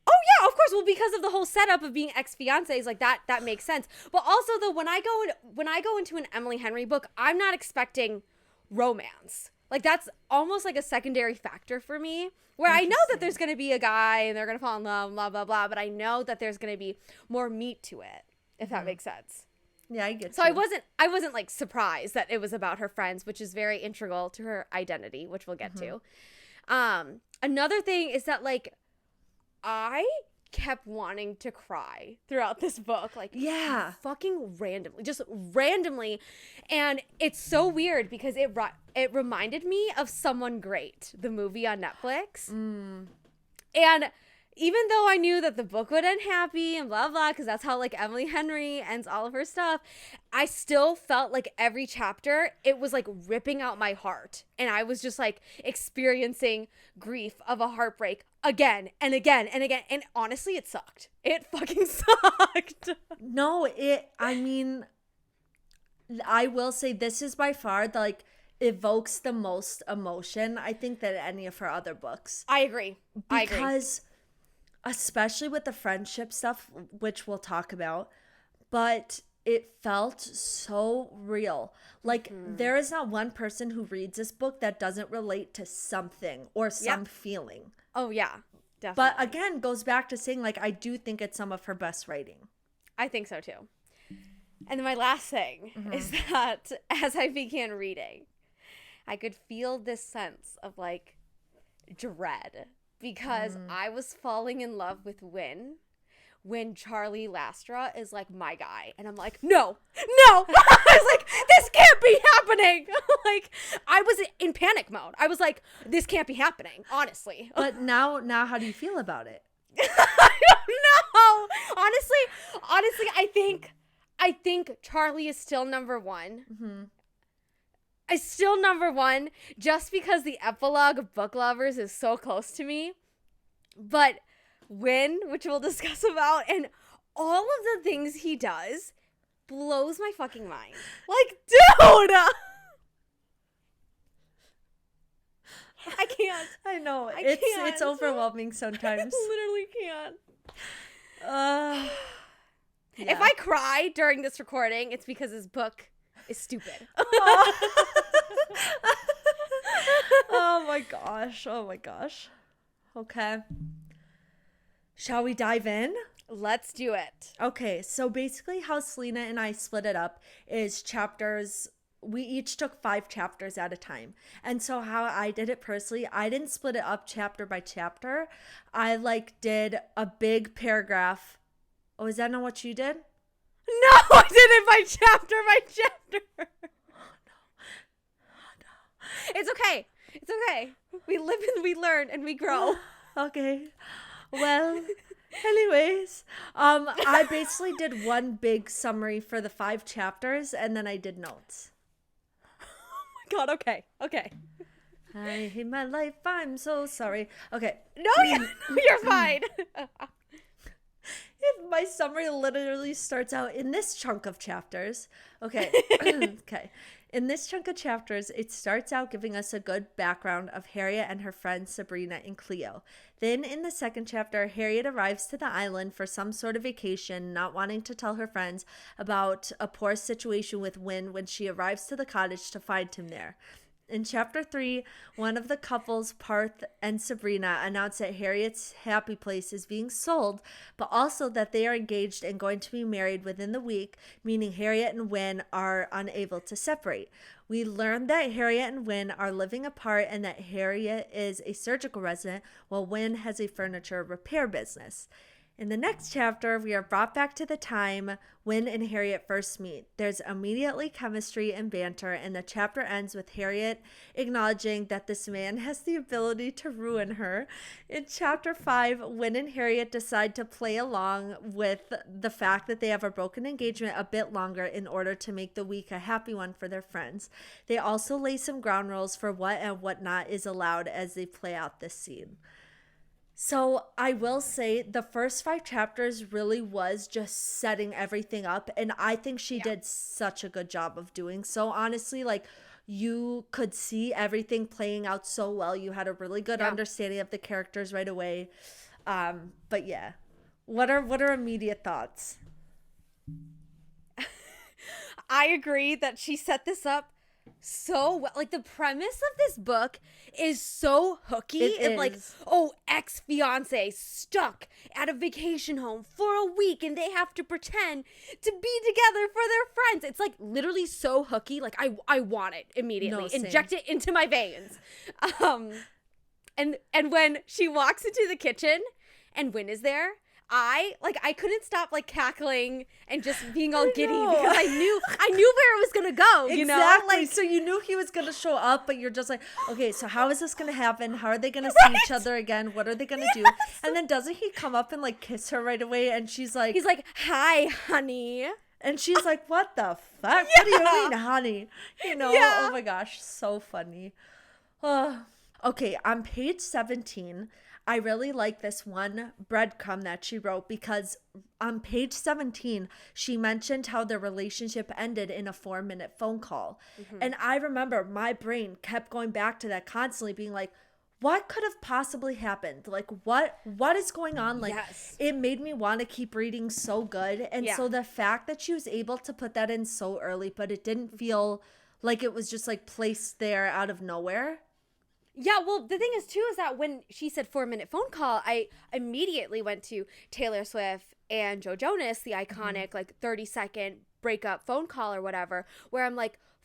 Oh, yeah, of course. Well, because of the whole setup of being ex-fiancés, like, that makes sense. But also, though, when I go into an Emily Henry book, I'm not expecting romance. Like, that's almost like a secondary factor for me, where I know that there's going to be a guy and they're going to fall in love, blah, blah, blah, but I know that there's going to be more meat to it, if that makes sense. Yeah, I get so you. I wasn't like surprised that it was about her friends, which is very integral to her identity, which we'll get to. Another thing is that, like, I kept wanting to cry throughout this book, like, fucking randomly, and it's so weird because it reminded me of Someone Great, the movie on Netflix. And even though I knew that the book would end happy and blah blah, because that's how, like, Emily Henry ends all of her stuff, I still felt like every chapter it was like ripping out my heart, and I was just like experiencing grief of a heartbreak again and again and again, and honestly, it sucked. It fucking sucked. No, I mean, I will say this is by far the, like, evokes the most emotion, I think, than any of her other books. I agree. Because especially with the friendship stuff, which we'll talk about, but it felt so real. Like, there is not one person who reads this book that doesn't relate to something or some feeling. Oh, yeah, definitely. But again, goes back to saying, like, I do think it's some of her best writing. I think so, too. And then my last thing is that as I began reading, I could feel this sense of, like, dread. Because I was falling in love with Wynn when Charlie Lastra is like my guy. And I'm like, no. I was like, this can't be happening. Like, I was in panic mode. I was like, this can't be happening, honestly. But now how do you feel about it? I don't know. Honestly, I think Charlie is still number one. Is still number one just because the epilogue of Book Lovers is so close to me. But Wynn, which we'll discuss about, and all of the things he does blows my fucking mind. Like, dude! I can't. I know. It's overwhelming sometimes. I literally can't. If I cry during this recording, it's because his book is stupid. Oh my gosh. Okay. Shall we dive in? Let's do it. Okay, so basically how Selena and I split it up is chapters. We each took 5 chapters at a time. And so how I did it personally, I didn't split it up chapter by chapter. I did a big paragraph. Oh, is that not what you did? No, I did it by chapter by chapter. Oh, no. It's okay. It's okay. We live and we learn and we grow. Okay. Well, anyways, I basically did one big summary for the 5 chapters and then I did notes. Oh my God. Okay. Okay. I hate my life. I'm so sorry. Okay. No, you're fine. If my summary literally starts out in this chunk of chapters. Okay. Okay. In this chunk of chapters, it starts out giving us a good background of Harriet and her friends Sabrina and Cleo. Then in the second chapter, Harriet arrives to the island for some sort of vacation, not wanting to tell her friends about a poor situation with Wynn when she arrives to the cottage to find him there. In chapter 3, one of the couples, Parth and Sabrina, announce that Harriet's happy place is being sold, but also that they are engaged and going to be married within the week, meaning Harriet and Wynn are unable to separate. We learn that Harriet and Wynn are living apart and that Harriet is a surgical resident while Wynn has a furniture repair business. In the next chapter, we are brought back to the time Wynn and Harriet first meet. There's immediately chemistry and banter, and the chapter ends with Harriet acknowledging that this man has the ability to ruin her. In chapter 5, Wynn and Harriet decide to play along with the fact that they have a broken engagement a bit longer in order to make the week a happy one for their friends. They also lay some ground rules for what and what not is allowed as they play out this scene. So I will say the first 5 chapters really was just setting everything up. And I think she did such a good job of doing so. Honestly, you could see everything playing out so well. You had a really good understanding of the characters right away. But yeah, what are immediate thoughts? I agree that she set this up so well. The premise of this book is so hooky. It's ex-fiance stuck at a vacation home for a week and they have to pretend to be together for their friends. It's literally so hooky. I want it immediately. No, same. Inject it into my veins. And when she walks into the kitchen and Wynn is there, I couldn't stop cackling and just being all giddy because I knew where it was gonna go. You exactly. So you knew he was gonna show up, but you're just okay. So how is this gonna happen? How are they gonna see each other again? What are they gonna do? And then doesn't he come up and kiss her right away? And she's like, he's like, "Hi, honey." And she's like, "What the fuck? What do you mean, honey?" Oh my gosh, so funny. Okay, on page 17. I really like this one breadcrumb that she wrote because on page 17, she mentioned how their relationship ended in a 4-minute phone call. Mm-hmm. And I remember my brain kept going back to that constantly being what could have possibly happened? What is going on? It made me want to keep reading so good. And so the fact that she was able to put that in so early, but it didn't feel like it was just placed there out of nowhere. Yeah, well, the thing is, too, is that when she said 4-minute phone call, I immediately went to Taylor Swift and Joe Jonas, the iconic, 30-second breakup phone call or whatever, where I'm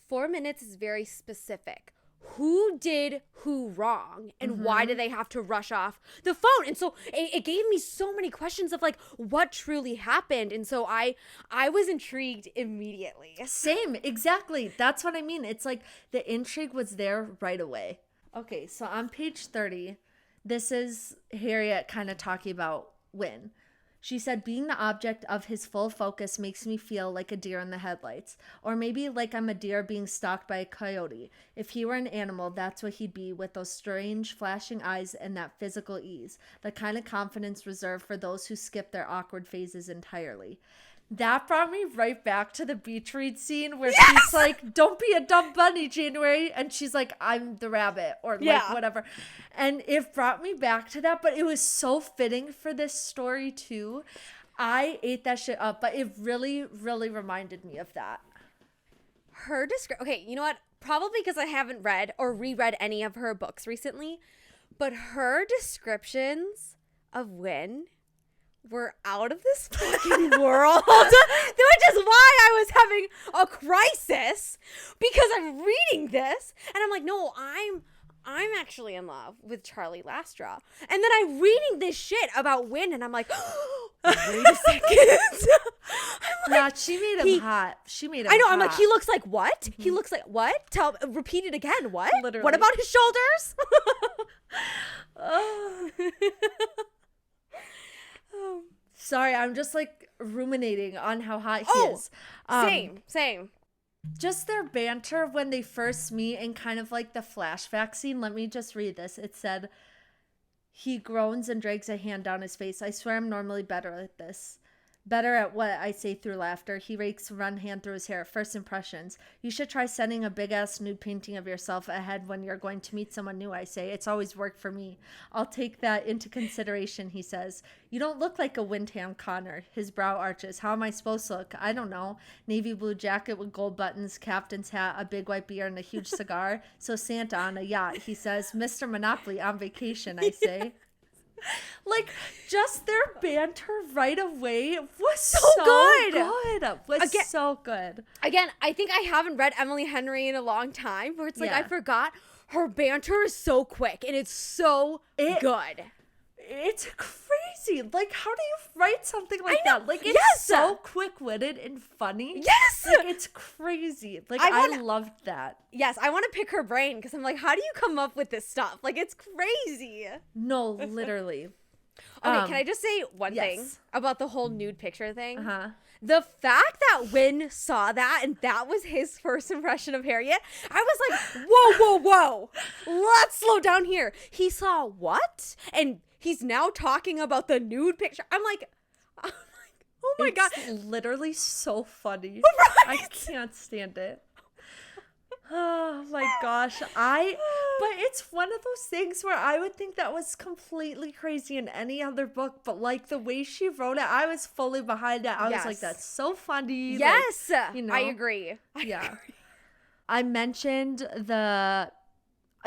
4 minutes is very specific. Who did who wrong and why did they have to rush off the phone? And so it gave me so many questions of what truly happened. And so I was intrigued immediately. Same, exactly. That's what I mean. It's the intrigue was there right away. Okay, so on page 30, this is Harriet kind of talking about Wynn. She said, being the object of his full focus makes me feel like a deer in the headlights. Or maybe like I'm a deer being stalked by a coyote. If he were an animal, that's what he'd be, with those strange flashing eyes and that physical ease. The kind of confidence reserved for those who skip their awkward phases entirely. That brought me right back to the beach read scene where she's like, don't be a dumb bunny, January. And she's like, I'm the rabbit, or whatever. And it brought me back to that, but it was so fitting for this story too. I ate that shit up, but it really, really reminded me of that. Her okay, you know what? Probably because I haven't read or reread any of her books recently, but her descriptions of Wynn we're out of this fucking world. Which is why I was having a crisis, because I'm reading this and I'm like, no, I'm actually in love with Charlie Lastra. And then I'm reading this shit about Win and I'm like, wait a second. Yeah, she made him hot. She made him I know, hot. I'm like, he looks like what? Mm-hmm. He looks like what? Repeat it again. What? Literally. What about his shoulders? Sorry, I'm just like ruminating on how hot he is. Same. Just their banter when they first meet and kind of like the flashback scene. Let me just read this. It said, he groans and drags a hand down his face. I swear I'm normally better at this. Better at what I say through laughter. He rakes one hand through his hair. First impressions. You should try sending a big-ass nude painting of yourself ahead when you're going to meet someone new, I say. It's always worked for me. I'll take that into consideration, he says. You don't look like a Windham Connor. His brow arches. How am I supposed to look? I don't know. Navy blue jacket with gold buttons, captain's hat, a big white beard, and a huge cigar. So Santa on a yacht, he says. Mr. Monopoly on vacation, I say. Like, just their banter right away was so good. So good. Again, I think I haven't read Emily Henry in a long time, where it's like, I forgot her banter is so quick and it's so good. It's crazy. Like, how do you write something like that? Like, it's so quick-witted and funny. Yes. Like, it's crazy. Like, I loved that. Yes, I want to pick her brain because I'm like, how do you come up with this stuff? Like, it's crazy. No, literally. Okay, can I just say one thing about the whole nude picture thing? The fact that Wynn saw that and that was his first impression of Harriet, I was like, whoa. Let's slow down here. He saw what? And he's now talking about the nude picture. I'm like, oh my God. It's literally so funny. Right? I can't stand it. Oh my gosh. But it's one of those things where I would think that was completely crazy in any other book, but like the way she wrote it, I was fully behind it. I was like, that's so funny. Yes. Like, you know, I agree. I mentioned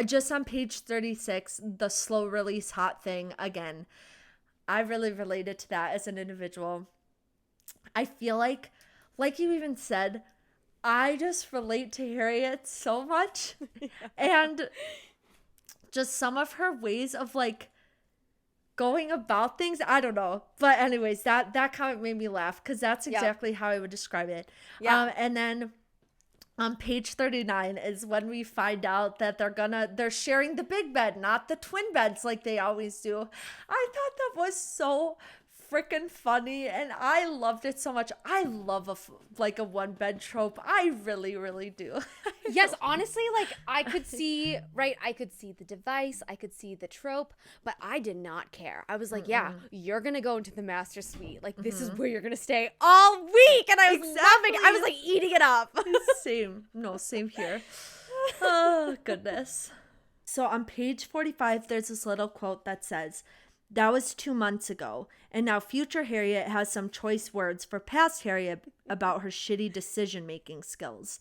just on page 36, the slow release hot thing again. I really related to that as an individual. I feel like you even said, I just relate to Harriet so much. And just some of her ways of like going about things, I don't know. But anyways, that comment made me laugh because that's exactly how I would describe it. And then on page 39 is when we find out that they're sharing the big bed, not the twin beds like they always do. I thought that was so freaking funny and I loved it so much. I love a one bed trope. I really, really do. Yes, honestly, like I could see the device, I could see the trope, but I did not care. I was like, you're gonna go into the master suite. Like this is where you're gonna stay all week, and I was loving it. I was like eating it up. Same here. Oh goodness. So on page 45, there's this little quote that says, "That was 2 months ago, and now future Harriet has some choice words for past Harriet about her shitty decision-making skills."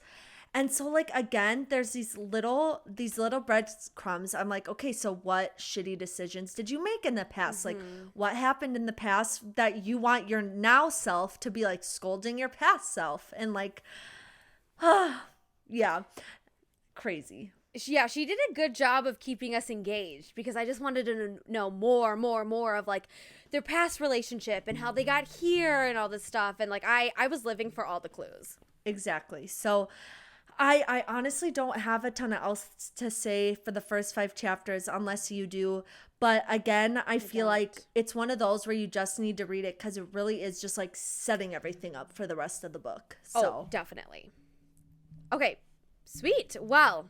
And so, like, again, there's these little breadcrumbs. I'm like, okay, so what shitty decisions did you make in the past? Like, what happened in the past that you want your now self to be, like, scolding your past self? And, like, crazy. Yeah, she did a good job of keeping us engaged because I just wanted to know more of like their past relationship and how they got here and all this stuff. And like I was living for all the clues. Exactly. So I honestly don't have a ton of else to say for the first 5 chapters unless you do. But again, I feel like it's one of those where you just need to read it because it really is just like setting everything up for the rest of the book. So definitely. Okay, sweet. Well,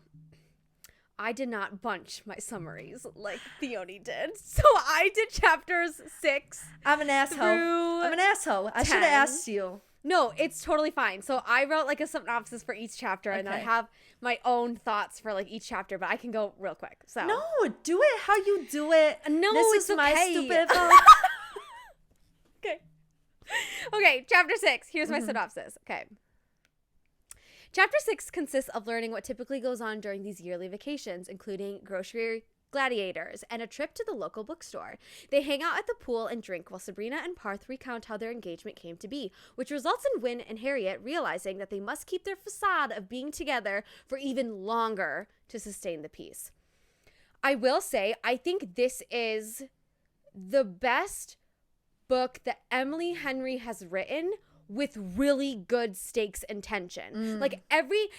I did not bunch my summaries like Theoni did. So I did chapters 6. I'm an asshole. I should have asked you. No, it's totally fine. So I wrote like a synopsis for each chapter and I have my own thoughts for like each chapter, but I can go real quick. So no, do it how you do it. No, this is my stupid Okay, chapter 6. Here's my synopsis. Okay. Chapter 6 consists of learning what typically goes on during these yearly vacations, including grocery gladiators, and a trip to the local bookstore. They hang out at the pool and drink while Sabrina and Parth recount how their engagement came to be, which results in Wynn and Harriet realizing that they must keep their facade of being together for even longer to sustain the peace. I will say, I think this is the best book that Emily Henry has written with really good stakes and tension. Like every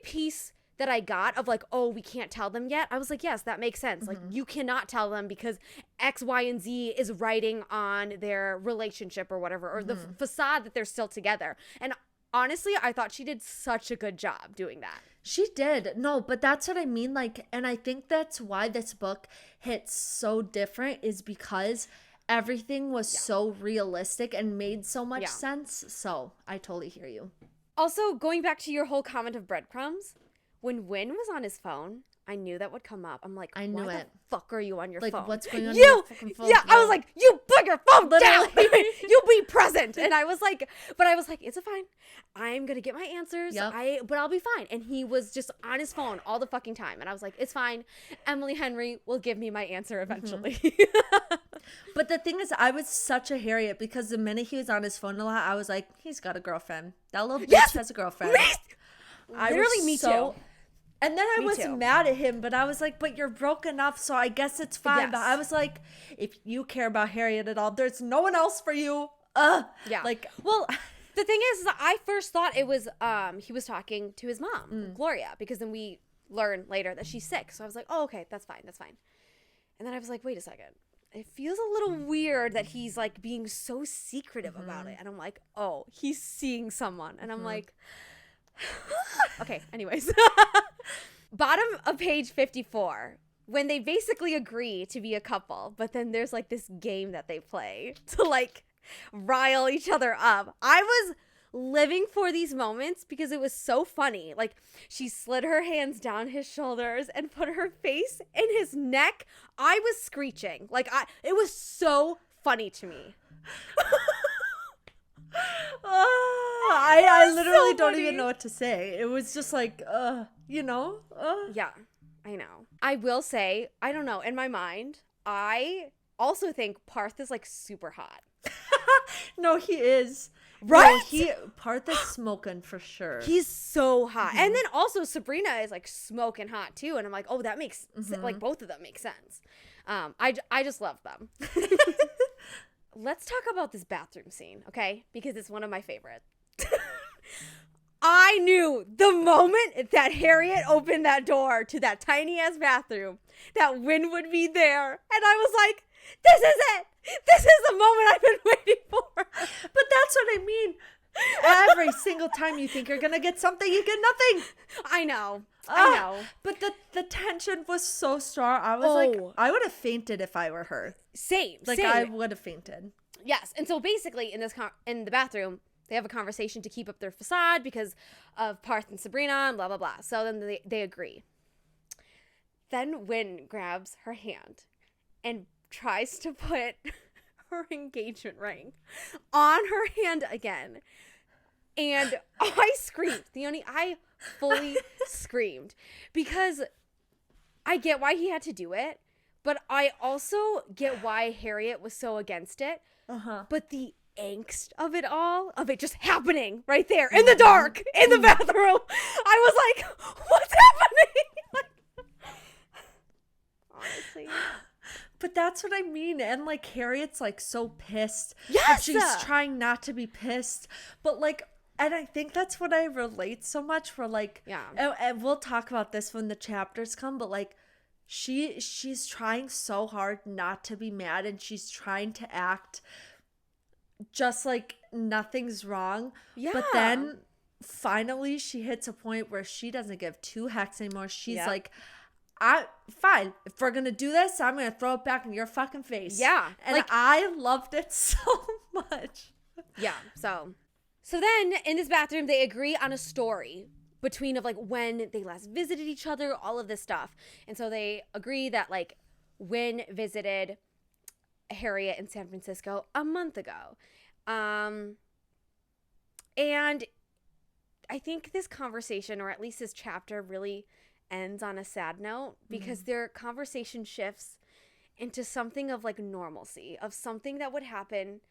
piece that I got of like, oh, we can't tell them yet, I was like, yes, that makes sense. Like, you cannot tell them because X, Y, and Z is writing on their relationship or whatever, or the facade that they're still together. And honestly, I thought she did such a good job doing that. She did. No, but that's what I mean. Like, and I think that's why this book hits so different, is because everything was so realistic and made so much sense. So I totally hear you. Also, going back to your whole comment of breadcrumbs, when Wynn was on his phone, I knew that would come up. I'm like, I knew why it. the fuck are you on your like, phone? What's going on your fucking phone? Yeah, I was like, you put your phone down. You be present. And I was like, it's fine. I'm going to get my answers. But I'll be fine. And he was just on his phone all the fucking time. And I was like, it's fine. Emily Henry will give me my answer eventually. But the thing is, I was such a Harriet, because the minute he was on his phone a lot, I was like, he's got a girlfriend. That little bitch has a girlfriend. Literally, me too. And then I wasn't mad at him, but I was like, but you're broke enough, so I guess it's fine. Yes. But I was like, if you care about Harriet at all, there's no one else for you. Yeah. Like, well, the thing is that I first thought it was he was talking to his mom, Gloria, because then we learn later that she's sick. So I was like, oh, okay, that's fine. And then I was like, wait a second. It feels a little weird that he's like being so secretive about it. And I'm like, oh, he's seeing someone. And I'm like, okay, anyways. Bottom of page 54, when they basically agree to be a couple, but then there's like this game that they play to like rile each other up. I was living for these moments because it was so funny. Like, she slid her hands down his shoulders and put her face in his neck. I was screeching. Like, it was so funny to me. I literally so don't even know what to say. It was just like, Yeah, I know. I will say, I don't know, in my mind, I also think Parth is like super hot. No, he is. Right? No, Parth is smoking for sure. He's so hot. And then also Sabrina is like smoking hot too. And I'm like, oh, that makes like both of them make sense. I just love them. Let's talk about this bathroom scene, okay? Because it's one of my favorites. I knew the moment that Harriet opened that door to that tiny ass bathroom that Wynn would be there. And I was like, this is it. This is the moment I've been waiting for. But that's what I mean. Every single time you think you're going to get something, you get nothing. I know. I know. But the tension was so strong. I was like, I would have fainted if I were her. Same. I would have fainted. Yes. And so basically in the bathroom, they have a conversation to keep up their facade because of Parth and Sabrina and blah, blah, blah. So then they agree. Then Wynn grabs her hand and tries to put her engagement ring on her hand again. And I screamed. I fully screamed because I get why he had to do it, but I also get why Harriet was so against it. But the angst of it all, of it just happening right there in the dark, in the bathroom, I was like, what's happening? Honestly. But that's what I mean. And like Harriet's like so pissed. Yes. She's trying not to be pissed. But like, and I think that's what I relate so much for, like, and we'll talk about this when the chapters come, but like she's trying so hard not to be mad, and she's trying to act just like nothing's wrong. Yeah. But then finally she hits a point where she doesn't give two hecks anymore. She's like, fine. If we're going to do this, I'm going to throw it back in your fucking face. Yeah. And like, I loved it so much. Yeah. So then in this bathroom, they agree on a story between of like when they last visited each other, all of this stuff. And so they agree that like Wynn visited Harriet in San Francisco a month ago. And I think this conversation, or at least this chapter, really ends on a sad note because their conversation shifts into something of like normalcy, of something that would happen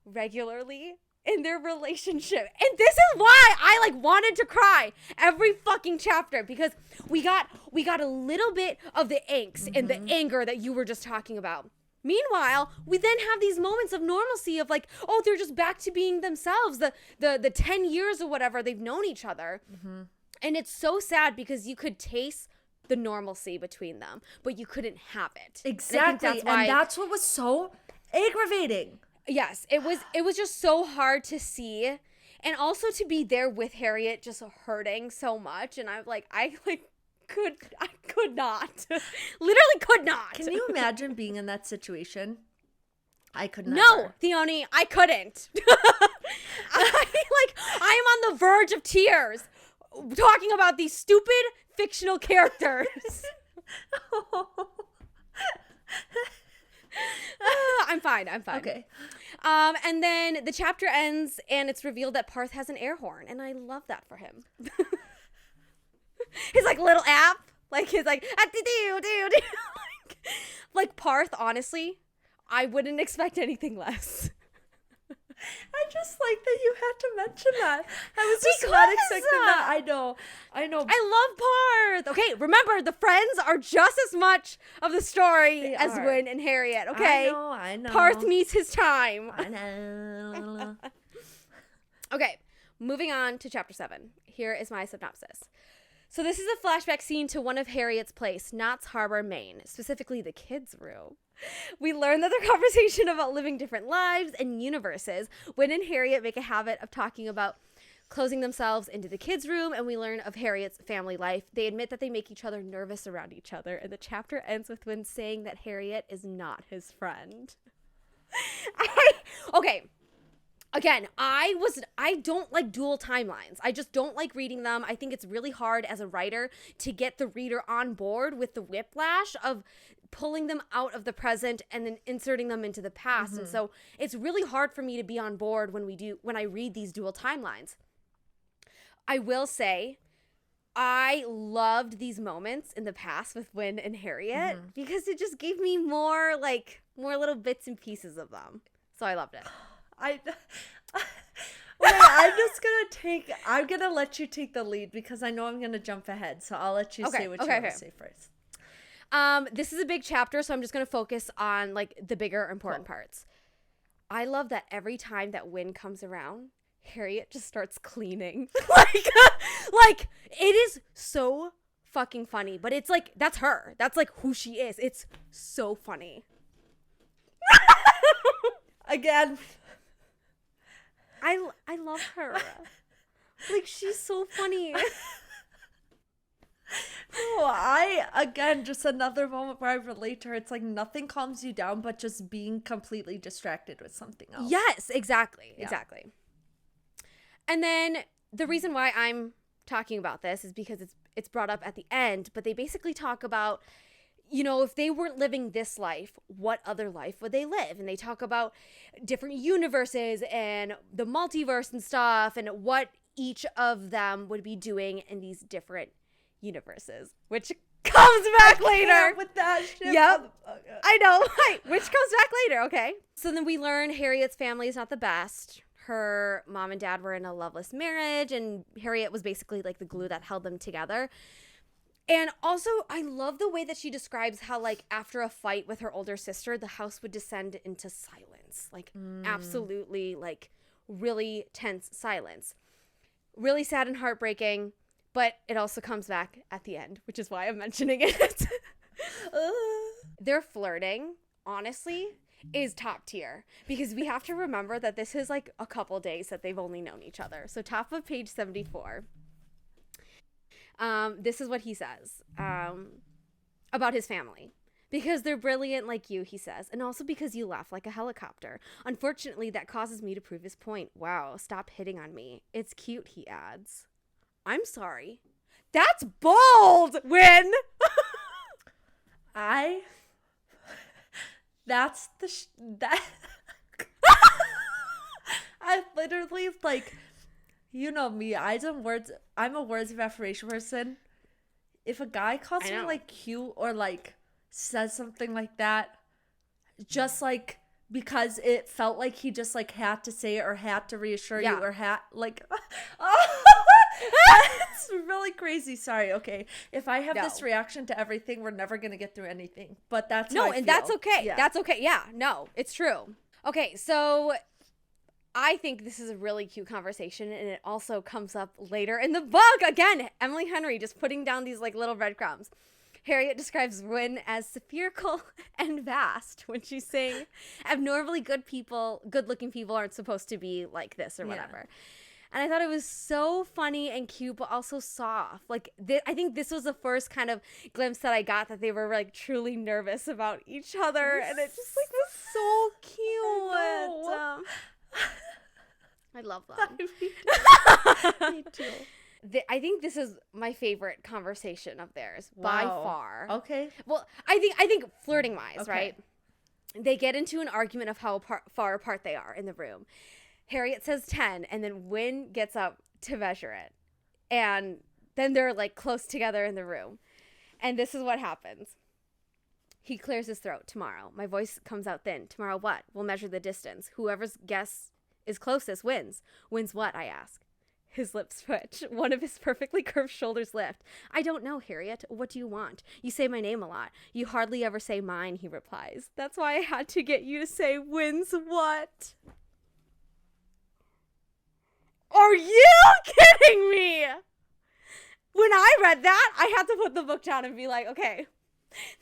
regularly in their relationship. And this is why I like wanted to cry every fucking chapter, because we got a little bit of the angst and the anger that you were just talking about. Meanwhile, we then have these moments of normalcy of like, oh, they're just back to being themselves, the 10 years or whatever they've known each other. And it's so sad because you could taste the normalcy between them, but you couldn't have it. Exactly. And that's what was so aggravating. Yes, it was just so hard to see, and also to be there with Harriet just hurting so much, and I could not. Literally could not. Can you imagine being in that situation? I could never. No, Theoni, I couldn't. I am on the verge of tears talking about these stupid fictional characters. I'm fine. Okay. And then the chapter ends and it's revealed that Parth has an air horn, and I love that for him. His like little app, like his like like Parth, honestly, I wouldn't expect anything less. I just like that you had to mention that. I was just not expecting that. I know. I love Parth. Okay, remember, the friends are just as much of the story as Wynn and Harriet, okay? I know. Parth meets his time. I know. Okay, moving on to chapter 7. Here is my synopsis. So this is a flashback scene to one of Harriet's place, Knott's Harbor, Maine, specifically the kids' room. We learn that their conversation about living different lives and universes. Wynn and Harriet make a habit of talking about closing themselves into the kids' room, and we learn of Harriet's family life. They admit that they make each other nervous around each other, and the chapter ends with Wynn saying that Harriet is not his friend. Okay. Again, I don't like dual timelines. I just don't like reading them. I think it's really hard as a writer to get the reader on board with the whiplash of pulling them out of the present and then inserting them into the past. And so it's really hard for me to be on board when I read these dual timelines. I will say I loved these moments in the past with Wynn and Harriet because it just gave me more little bits and pieces of them. So I loved it. I'm gonna let you take the lead because I know I'm gonna jump ahead, so I'll let you say what you want to say first. This is a big chapter, so I'm just gonna focus on like the bigger important parts. I love that every time that Wynn comes around, Harriet just starts cleaning. like it is so fucking funny, but it's like that's her. That's like who she is. It's so funny. Again, I love her. Like, she's so funny. Just another moment where I relate to her. It's like nothing calms you down but just being completely distracted with something else. Yes, exactly. Yeah. Exactly. And then the reason why I'm talking about this is because it's brought up at the end, but they basically talk about, if they weren't living this life, what other life would they live? And they talk about different universes and the multiverse and stuff and what each of them would be doing in these different universes, which comes back later. With that shit. Yep. I know. Which comes back later, okay? So then we learn Harriet's family is not the best. Her mom and dad were in a loveless marriage, and Harriet was basically like the glue that held them together. And also, I love the way that she describes how, like, after a fight with her older sister, the house would descend into silence. Like, absolutely, like, really tense silence. Really sad and heartbreaking, but it also comes back at the end, which is why I'm mentioning it. Their flirting, honestly, is top tier. Because we have to remember that this is, like, a couple days that they've only known each other. So top of page 74. This is what he says about his family. Because they're brilliant like you, he says, and also because you laugh like a helicopter. Unfortunately, that causes me to prove his point. Wow, stop hitting on me. It's cute, he adds. I'm sorry. That's bold, Wynn! I literally, like, you know me, I'm a words of affirmation person. if a guy calls me like cute or like says something like that, just like because it felt like he just like had to say it or had to reassure you or had like it's really crazy. Sorry. Okay, if I have this reaction to everything, we're never gonna get through anything, but that's how I feel. That's okay. That's okay. Yeah, no, it's true. Okay, so I think this is a really cute conversation, and it also comes up later in the book. Again, Emily Henry just putting down these like little breadcrumbs. Harriet describes Wynn as spherical and vast when she's saying abnormally good-looking people aren't supposed to be like this or whatever. And I thought it was so funny and cute, but also soft. Like, I think this was the first kind of glimpse that I got that they were like truly nervous about each other, and it just like was so cute. I love them. Me too. I think this is my favorite conversation of theirs by far. Okay. Well, I think flirting wise, right? They get into an argument of how far apart they are in the room. Harriet says 10, and then Wynn gets up to measure it. And then they're like close together in the room. And this is what happens. He clears his throat. Tomorrow. My voice comes out thin. Tomorrow what? We'll measure the distance. Whoever's guess is closest wins. Wins what? I ask. His lips twitch. One of his perfectly curved shoulders lift. I don't know, Harriet. What do you want? You say my name a lot. You hardly ever say mine, he replies. That's why I had to get you to say wins what? Are you kidding me? When I read that, I had to put the book down and be like, okay,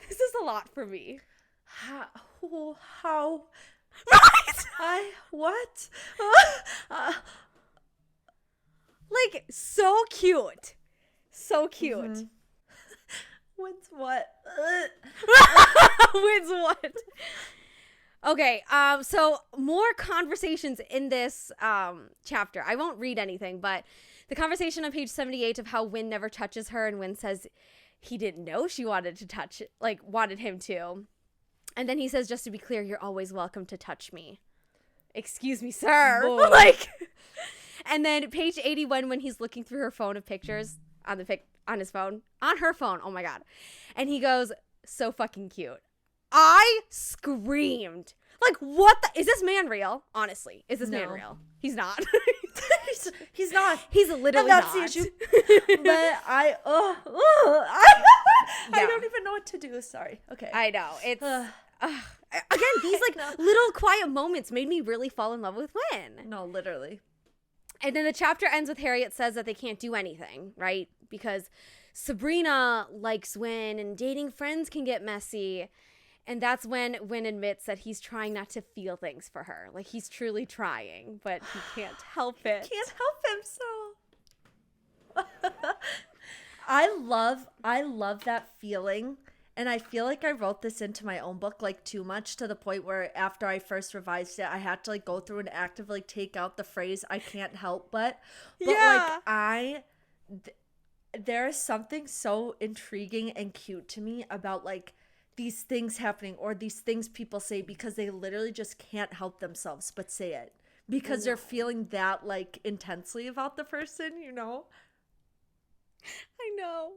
this is a lot for me. How? Right? What? Like, so cute. So cute. Mm-hmm. Wins what? Wins what? Okay, so more conversations in this chapter. I won't read anything, but the conversation on page 78 of how Wynn never touches her, and Wynn says he didn't know she wanted him to. And then he says, just to be clear, you're always welcome to touch me. Excuse me, sir. Like... And then page 81, when he's looking through her phone of pictures on her phone. Oh my God. And he goes, so fucking cute. I screamed. Like, what is this man real? Honestly, is this man real? He's not. He's not. He's literally not. That's the issue. But I don't even know what to do. Sorry. Okay. I know. It's again, these like little quiet moments made me really fall in love with Wynn. No, literally. And then the chapter ends with Harriet says that they can't do anything, right? Because Sabrina likes Wynn and dating friends can get messy. And that's when Wynn admits that he's trying not to feel things for her. Like, he's truly trying, but he can't help it. He can't help himself. I love that feeling. And I feel like I wrote this into my own book, like, too much, to the point where after I first revised it, I had to, like, go through and actively take out the phrase, I can't help but. But, like, there is something so intriguing and cute to me about, like, these things happening or these things people say because they literally just can't help themselves but say it. Because they're feeling that, like, intensely about the person, you know? I know.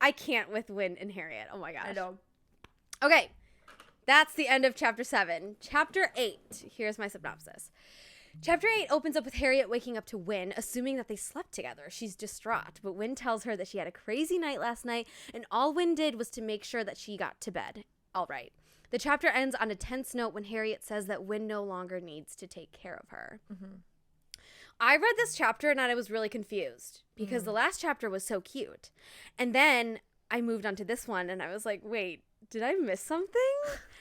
I can't with Wynn and Harriet. Oh my gosh. I know. Okay. That's the end of chapter 7. Chapter 8. Here's my synopsis. Chapter 8 opens up with Harriet waking up to Wynn, assuming that they slept together. She's distraught, but Wynn tells her that she had a crazy night last night, and all Wynn did was to make sure that she got to bed. All right. The chapter ends on a tense note when Harriet says that Wynn no longer needs to take care of her. Mm-hmm. I read this chapter and I was really confused because the last chapter was so cute. And then I moved on to this one and I was like, wait, did I miss something?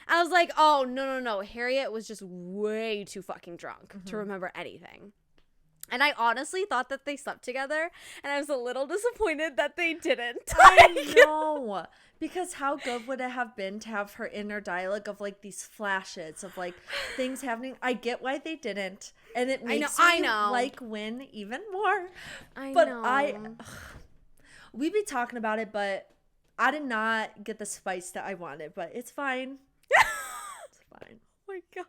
I was like, oh, no. Harriet was just way too fucking drunk to remember anything. And I honestly thought that they slept together, and I was a little disappointed that they didn't. I know. Because how good would it have been to have her inner dialogue of, like, these flashes of, like, things happening? I get why they didn't. And it makes me like Wynn even more. I know. We'd be talking about it, but I did not get the spice that I wanted. But it's fine. It's fine. Oh, my God.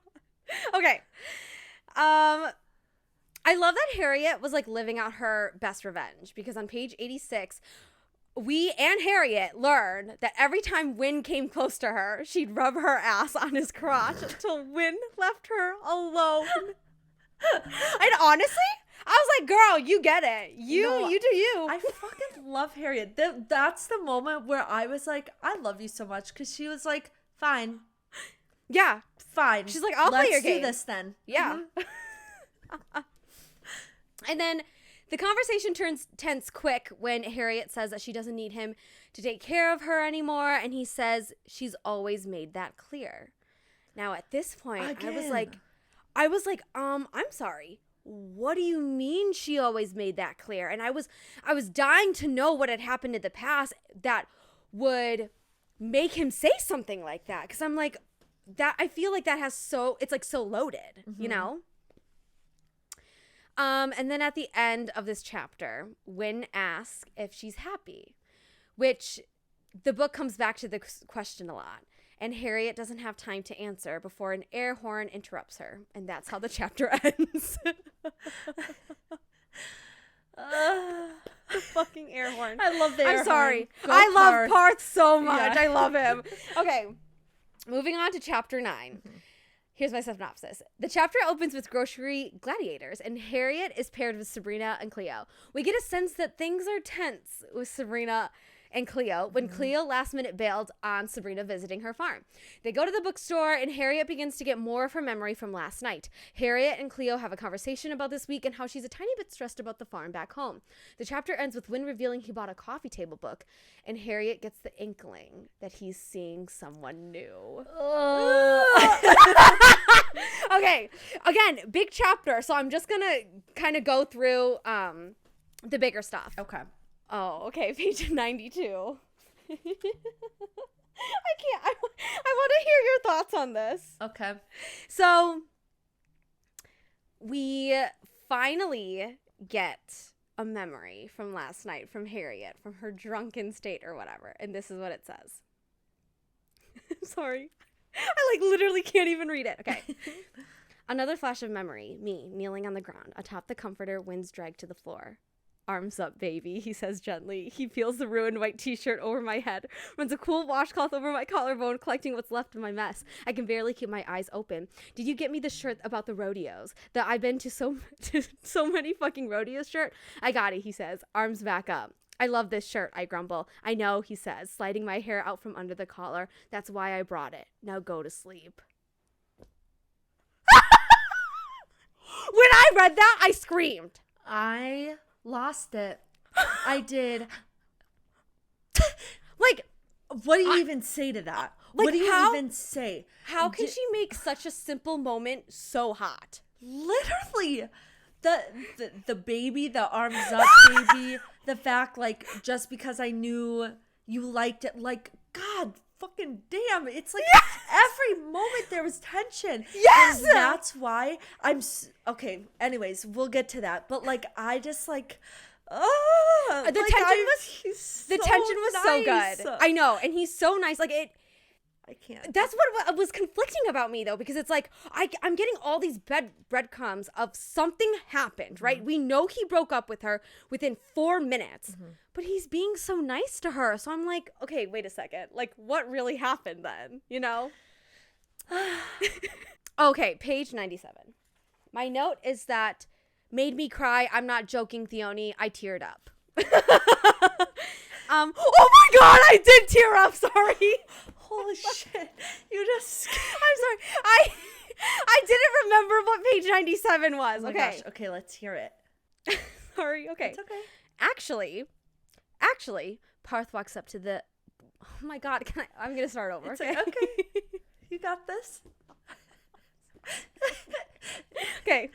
Okay. I love that Harriet was like living out her best revenge, because on page 86, we and Harriet learned that every time Wynn came close to her, she'd rub her ass on his crotch until Wynn left her alone. And honestly, I was like, girl, you get it. You do you. I fucking love Harriet. That's the moment where I was like, I love you so much, because she was like, fine. Yeah. Fine. She's like, I'll play your game. Let's do this then. Yeah. And then the conversation turns tense quick when Harriet says that she doesn't need him to take care of her anymore. And he says she's always made that clear. Now, at this point, Again. I was like, I'm sorry. What do you mean she always made that clear? And I was dying to know what had happened in the past that would make him say something like that. Because I'm like, that I feel like that it's like so loaded, you know? And then at the end of this chapter, Wynn asks if she's happy, which the book comes back to the question a lot. And Harriet doesn't have time to answer before an air horn interrupts her. And that's how the chapter ends. The fucking air horn. I love the air horn. I'm sorry. Go I love Parth. Parth so much. Yeah. I love him. Okay. Moving on to chapter 9. Here's my synopsis. The chapter opens with grocery gladiators, and Harriet is paired with Sabrina and Cleo. We get a sense that things are tense with Sabrina and Cleo when Cleo last minute bailed on Sabrina visiting her farm. They go to the bookstore, and Harriet begins to get more of her memory from last night. Harriet and Cleo have a conversation about this week and how she's a tiny bit stressed about the farm back home. The chapter ends with Wynn revealing he bought a coffee table book, and Harriet gets the inkling that he's seeing someone new. Okay, again, big chapter, so I'm just gonna kind of go through the bigger stuff. Okay. Oh, okay, page 92. I want to hear your thoughts on this. Okay. So, we finally get a memory from last night from Harriet, from her drunken state or whatever, and this is what it says. I'm sorry. I literally can't even read it. Okay. Another flash of memory. Me, kneeling on the ground, atop the comforter, Wynn's dragged to the floor. Arms up, baby, he says gently. He peels the ruined white t-shirt over my head, runs a cool washcloth over my collarbone, collecting what's left of my mess. I can barely keep my eyes open. Did you get me the shirt about the rodeos? That I've been to so many fucking rodeos shirt? I got it, he says, arms back up. I love this shirt, I grumble. I know, he says, sliding my hair out from under the collar. That's why I brought it. Now go to sleep. When I read that, I screamed. I lost it. I did. Like, what do you even say to that? Like, what do you even say? How can she make such a simple moment so hot? Literally. The baby, the arms up baby, the fact, like, just because I knew you liked it, like, God fucking damn, it's like every moment there was tension. Yes! And that's why okay, anyways, we'll get to that. But, like, I just, like, the tension was so good. I know, and he's so nice. Like, I can't. That's what was conflicting about me, though, because it's like I'm getting all these breadcrumbs of something happened, right? We know he broke up with her within 4 minutes, but he's being so nice to her. So I'm like, okay, wait a second. Like, what really happened then? You know? Okay, page 97. My note is that made me cry. I'm not joking, Theone. I teared up. Oh my God, I did tear up. Sorry. Holy shit. You just... I'm sorry. I didn't remember what page 97 was. Oh my gosh. Okay, let's hear it. Sorry. Okay. It's okay. Actually, Parth walks up to the... Oh my God. I'm going to start over. It's okay. You got this. Okay.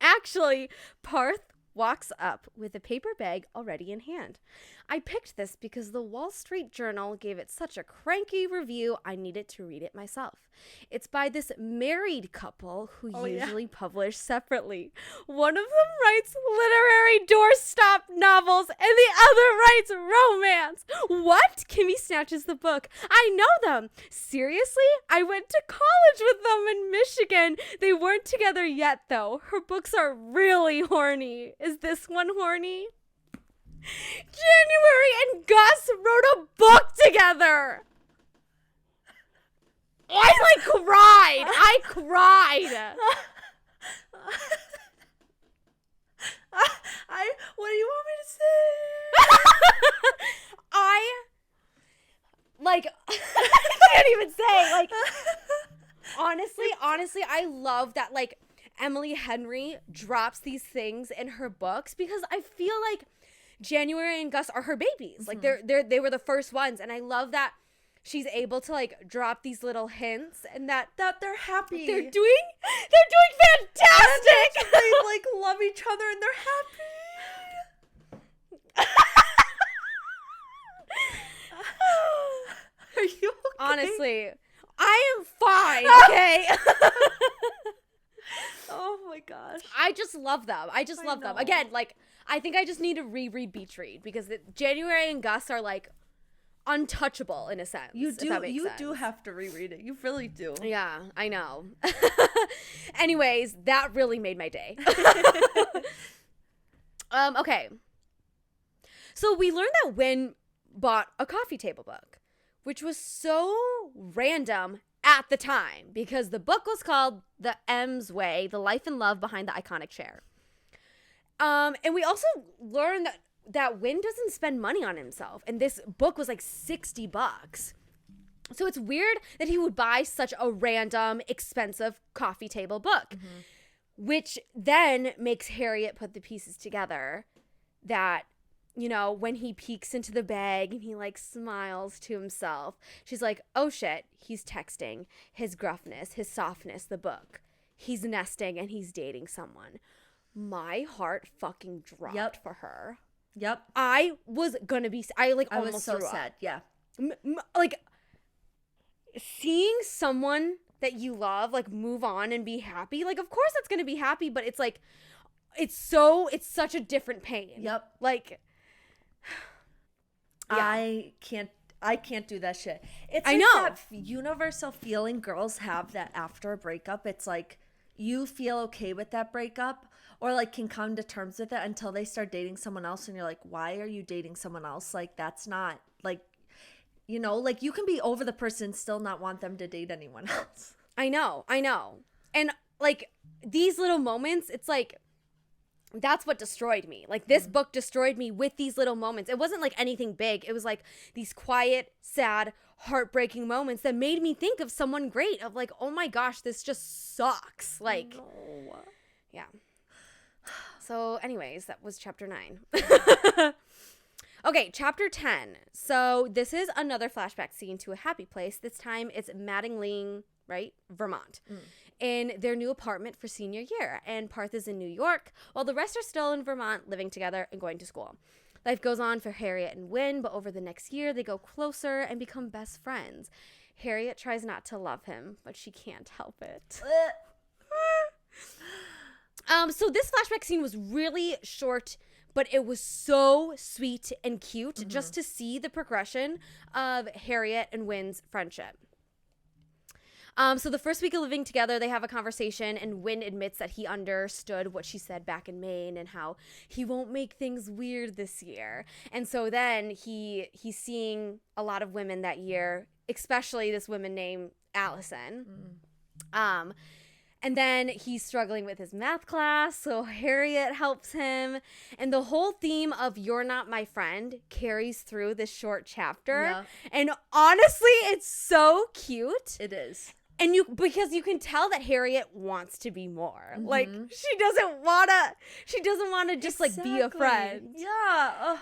Actually, Parth walks up with a paper bag already in hand. I picked this because the Wall Street Journal gave it such a cranky review, I needed to read it myself. It's by this married couple who usually publish separately. One of them writes literary doorstop novels and the other writes romance. What? Kimmy snatches the book. I know them. Seriously? I went to college with them in Michigan. They weren't together yet, though. Her books are really horny. Is this one horny? January and Gus wrote a book together. I cried. I cried. What do you want me to say? I can't even say, honestly, I love that, Emily Henry drops these things in her books because I feel like January and Gus are her babies. Mm-hmm. They were the first ones, and I love that she's able to drop these little hints and that they're happy. They're doing fantastic. And they love each other and they're happy. Are you okay? Honestly, I am fine, okay? Oh my gosh. I just love them. I love them. Again, I think I just need to reread Beach Read because January and Gus are untouchable in a sense. You do have to reread it. You really do. Yeah, I know. Anyways, that really made my day. Okay. So we learned that Wynn bought a coffee table book, which was so random at the time because the book was called The M's Way, The Life and Love Behind the Iconic Chair. And we also learned that Wynn doesn't spend money on himself, and this book was $60. So it's weird that he would buy such a random, expensive coffee table book, mm-hmm. which then makes Harriet put the pieces together that, when he peeks into the bag and he smiles to himself, she's like, oh shit, he's texting, his gruffness, his softness, the book. He's nesting and he's dating someone. My heart fucking dropped for her. Yep. I was gonna be, I almost was so threw sad. up. Yeah. Seeing someone that you love, move on and be happy, of course that's gonna be happy, but it's it's such a different pain. Yep. Yeah. I can't do that shit. It's I know. That universal feeling girls have that after a breakup, it's you feel okay with that breakup or can come to terms with it until they start dating someone else and you're like, why are you dating someone else? That's not you can be over the person, still not want them to date anyone else. I know. And these little moments, it's that's what destroyed me. This book destroyed me with these little moments. It wasn't anything big. It was these quiet, sad, heartbreaking moments that made me think of someone great, of oh my gosh, this just sucks. No. Yeah. So anyways, that was chapter 9. Okay, chapter 10. So this is another flashback scene to a happy place. This time it's Mattingly, right? Vermont. In their new apartment for senior year. And Parth is in New York, while the rest are still in Vermont, living together and going to school. Life goes on for Harriet and Wynn, but over the next year, they go closer and become best friends. Harriet tries not to love him, but she can't help it. So this flashback scene was really short, but it was so sweet and cute just to see the progression of Harriet and Wynn's friendship. So the first week of living together, they have a conversation, and Wynn admits that he understood what she said back in Maine and how he won't make things weird this year. And so then he's seeing a lot of women that year, especially this woman named Allison. And then he's struggling with his math class, so Harriet helps him. And the whole theme of "You're Not My Friend" carries through this short chapter. Yeah. And honestly, it's so cute. It is. And because you can tell that Harriet wants to be more. She doesn't wanna just be a friend. Yeah.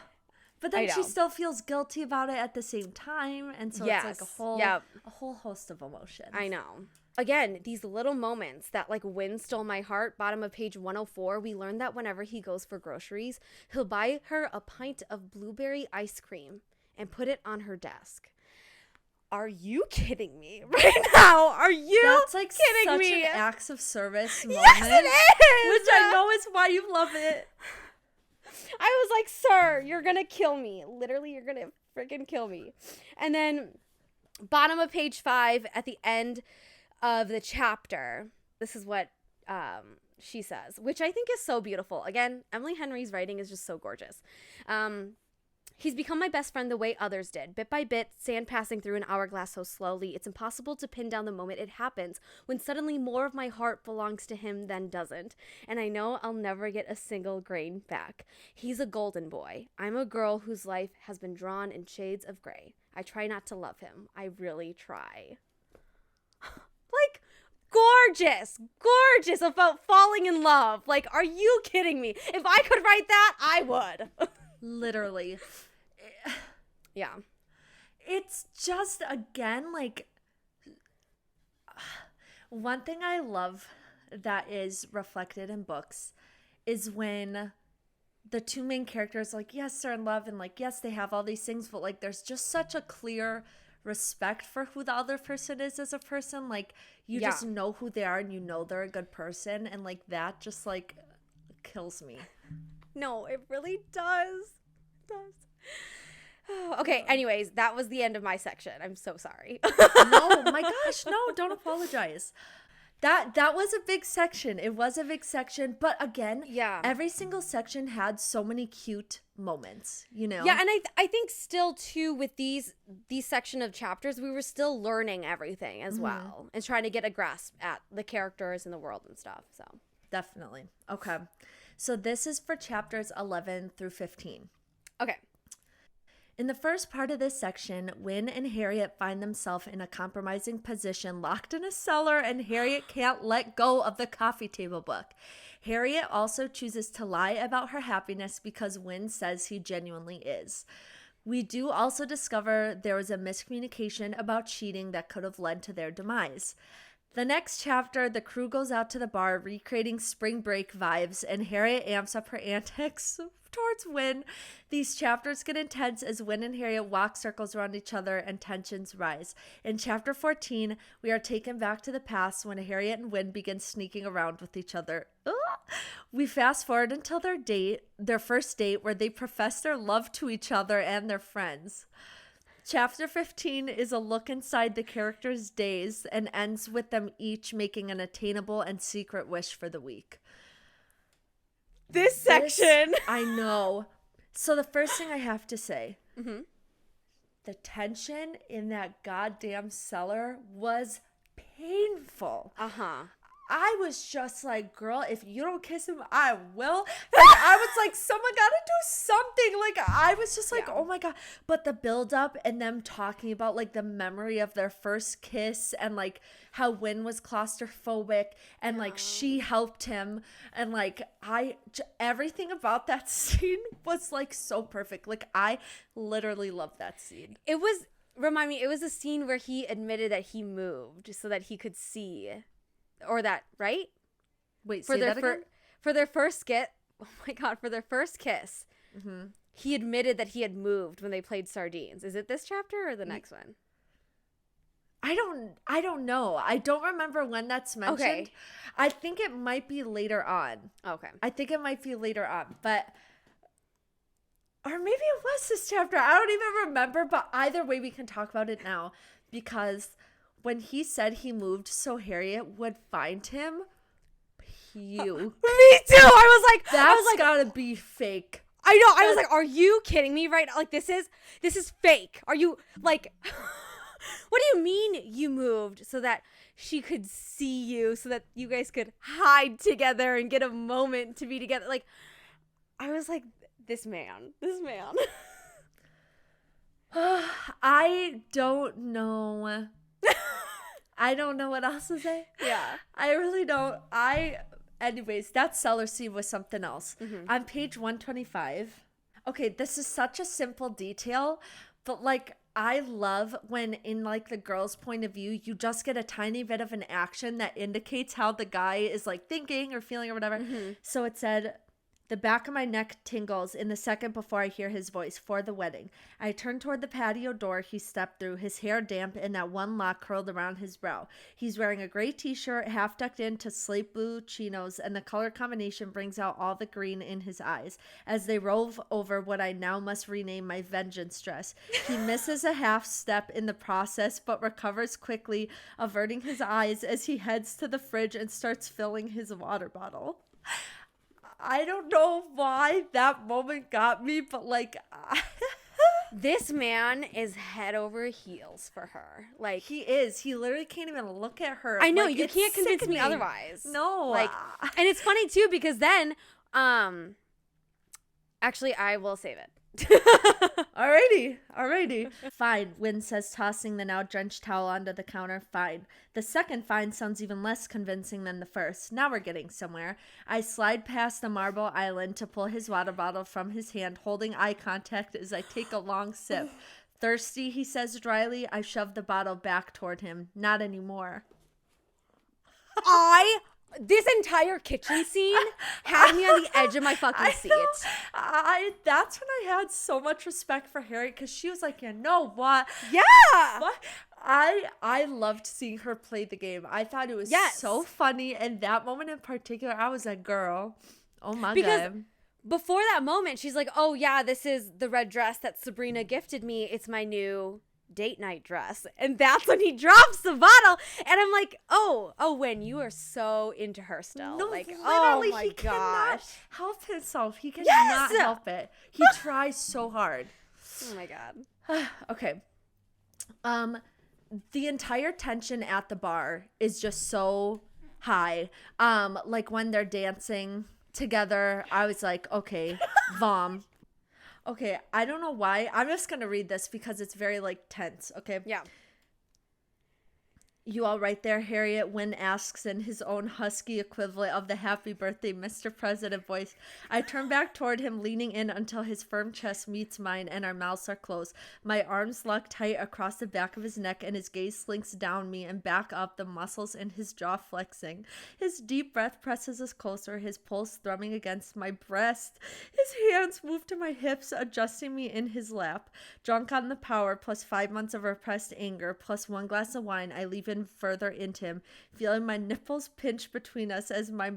But then she still feels guilty about it at the same time, and so it's a whole host of emotions. I know. again, these little moments that like Win stole my heart. Bottom of page 104, we learned that whenever he goes for groceries, he'll buy her a pint of blueberry ice cream and put it on her desk. Are you kidding me right now? Are you That's like kidding such me? an acts of service moment. Yes, it is! Which I know is why you love it. I was like, sir, you're going to kill me. Literally, you're going to freaking kill me. And then bottom of page 5 at the end of the chapter, this is what she says, which I think is so beautiful. Again, Emily Henry's writing is just so gorgeous. He's become my best friend the way others did. Bit by bit, sand passing through an hourglass so slowly, it's impossible to pin down the moment it happens when suddenly more of my heart belongs to him than doesn't. And I know I'll never get a single grain back. He's a golden boy. I'm a girl whose life has been drawn in shades of gray. I try not to love him. I really try. Like, gorgeous about falling in love. Like, are you kidding me? If I could write that, I would. Literally. Yeah. It's just, again, like, one thing I love that is reflected in books is when the two main characters, like, yes, they're in love and, like, yes, they have all these things, but, like, there's just such a clear respect for who the other person is as a person. Like, you just know who they are and you know they're a good person, and, like, that just, like, kills me. No, it really does. It does. Okay, anyways, that was the end of my section. I'm so sorry. No, my gosh, no, don't apologize. That was a big section. It was a big section, but again, every single section had so many cute moments, you know? Yeah, and I think still too with these section of chapters, we were still learning everything as well and trying to get a grasp at the characters and the world and stuff. So definitely. Okay. So this is for chapters 11 through 15. Okay. In the first part of this section, Win and Harriet find themselves in a compromising position, locked in a cellar, and Harriet can't let go of the coffee table book. Harriet also chooses to lie about her happiness because Win says he genuinely is. We do also discover there was a miscommunication about cheating that could have led to their demise. The next chapter, the crew goes out to the bar, recreating spring break vibes, and Harriet amps up her antics towards Win. These chapters get intense as Win and Harriet walk circles around each other and tensions rise. In chapter 14, we are taken back to the past when Harriet and Win begin sneaking around with each other. We fast forward until their first date, where they profess their love to each other and their friends. Chapter 15 is a look inside the characters' days and ends with them each making an attainable and secret wish for the week. This section. I know. So the first thing I have to say, the tension in that goddamn cellar was painful. I was just like, girl, if you don't kiss him, I will. Like, I was like, someone got to do something. Like, I was just like, oh my God. But the build up and them talking about like the memory of their first kiss and like how Win was claustrophobic and like she helped him. And like, everything about that scene was like so perfect. Like, I literally loved that scene. It was a scene where he admitted that he moved so that he could see. Or that, right? Wait, say that again? For their first oh my God, for their first kiss, he admitted that he had moved when they played sardines. Is it this chapter or the next one? I don't know. I don't remember when that's mentioned. Okay. I think it might be later on. Okay. I think it might be later on, but or maybe it was this chapter. I don't even remember, but either way we can talk about it now because when he said he moved so Harriet would find him, puke. Me too. I was like, that's gotta be fake. I know. I was like, are you kidding me? Right? Like, this is fake. Are you like, what do you mean you moved so that she could see you, so that you guys could hide together and get a moment to be together? Like, I was like, this man. I don't know. I don't know what else to say. Yeah. I really don't. Anyways, that cellar scene was something else. On page 125. Okay, this is such a simple detail, but like I love when in like the girl's point of view, you just get a tiny bit of an action that indicates how the guy is like thinking or feeling or whatever. So it said, the back of my neck tingles in the second before I hear his voice for the wedding. I turn toward the patio door he stepped through, his hair damp and that one lock curled around his brow. He's wearing a gray t-shirt, half tucked into slate blue chinos, and the color combination brings out all the green in his eyes as they rove over what I now must rename my vengeance dress. He misses a half step in the process, but recovers quickly, averting his eyes as he heads to the fridge and starts filling his water bottle. I don't know why that moment got me, but like this man is head over heels for her. Like he is. He literally can't even look at her. I know, like, you can't convince me otherwise. No. Like and it's funny too because then actually I will save it. Alrighty. Fine, Wynn says, tossing the now drenched towel onto the counter. Fine. The second fine sounds even less convincing than the first. Now we're getting somewhere. I slide past the marble island to pull his water bottle from his hand, holding eye contact as I take a long sip. Thirsty, he says dryly. I shove the bottle back toward him. Not anymore. This entire kitchen scene had me on the edge of my fucking seat. That's when I had so much respect for Harriet because she was like, you know what? Yeah. What? I loved seeing her play the game. I thought it was so funny. And that moment in particular, I was like, girl, oh my God. Before that moment, she's like, oh yeah, this is the red dress that Sabrina gifted me. It's my new date night dress. And that's when he drops the bottle and I'm like, oh Wynn, you are so into her still. No, like, literally, oh my he gosh, cannot help himself. He cannot help it. He tries so hard. Oh my God. Okay. The entire tension at the bar is just so high. Like when they're dancing together, I was like, okay, vom. Okay, I don't know why. I'm just going to read this because it's very, like, tense, okay? Yeah. You all right there, Harriet? Wynn asks in his own husky equivalent of the happy birthday Mr. President voice. I turn back toward him, leaning in until his firm chest meets mine and our mouths are closed. My arms lock tight across the back of his neck and his gaze slinks down me and back up, the muscles in his jaw flexing. His deep breath presses us closer, his pulse thrumming against my breast. His hands move to my hips, adjusting me in his lap. Drunk on the power, plus 5 months of repressed anger, plus 1 glass of wine, I leave in further into him, feeling my nipples pinch between us as I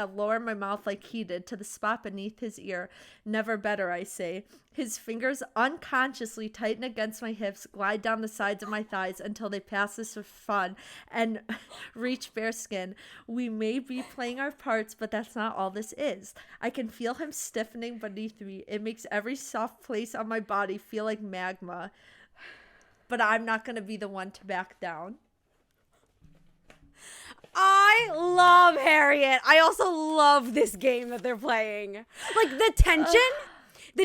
lower my mouth like he did to the spot beneath his ear. Never better, I say. His fingers unconsciously tighten against my hips, glide down the sides of my thighs until they pass us for fun and reach bare skin. We may be playing our parts, but that's not all this is. I can feel him stiffening beneath me. It makes every soft place on my body feel like magma. But I'm not going to be the one to back down. I love Harriet. I also love this game that they're playing. Like the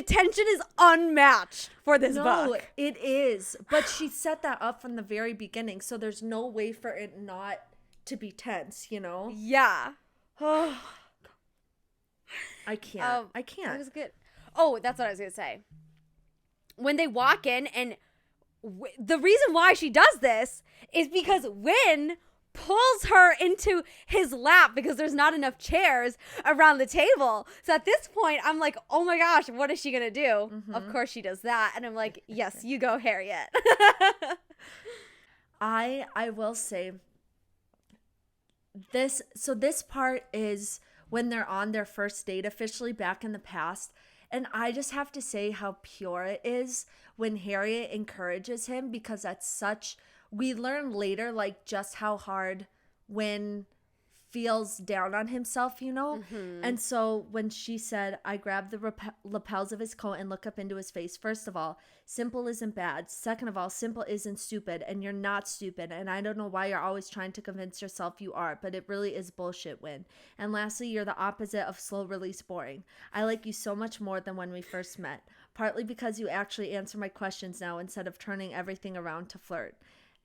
tension is unmatched for this book. It is. But she set that up from the very beginning, so there's no way for it not to be tense, you know? Yeah. I can't. That was good. Oh, that's what I was going to say. When they walk in and the reason why she does this is because Wynn pulls her into his lap because there's not enough chairs around the table. So at this point, I'm like, oh my gosh, what is she going to do? Mm-hmm. Of course she does that. And I'm like, yes, you go, Harriet. I will say this. So this part is when they're on their first date officially back in the past. And I just have to say how pure it is when Harriet encourages him, because that's such... We learn later, like, just how hard Wynn feels down on himself, you know? Mm-hmm. And so when she said, I grab the lapels of his coat and look up into his face. First of all, simple isn't bad. Second of all, simple isn't stupid, and you're not stupid. And I don't know why you're always trying to convince yourself you are, but it really is bullshit, Wynn. And lastly, you're the opposite of slow release boring. I like you so much more than when we first met, partly because you actually answer my questions now instead of turning everything around to flirt.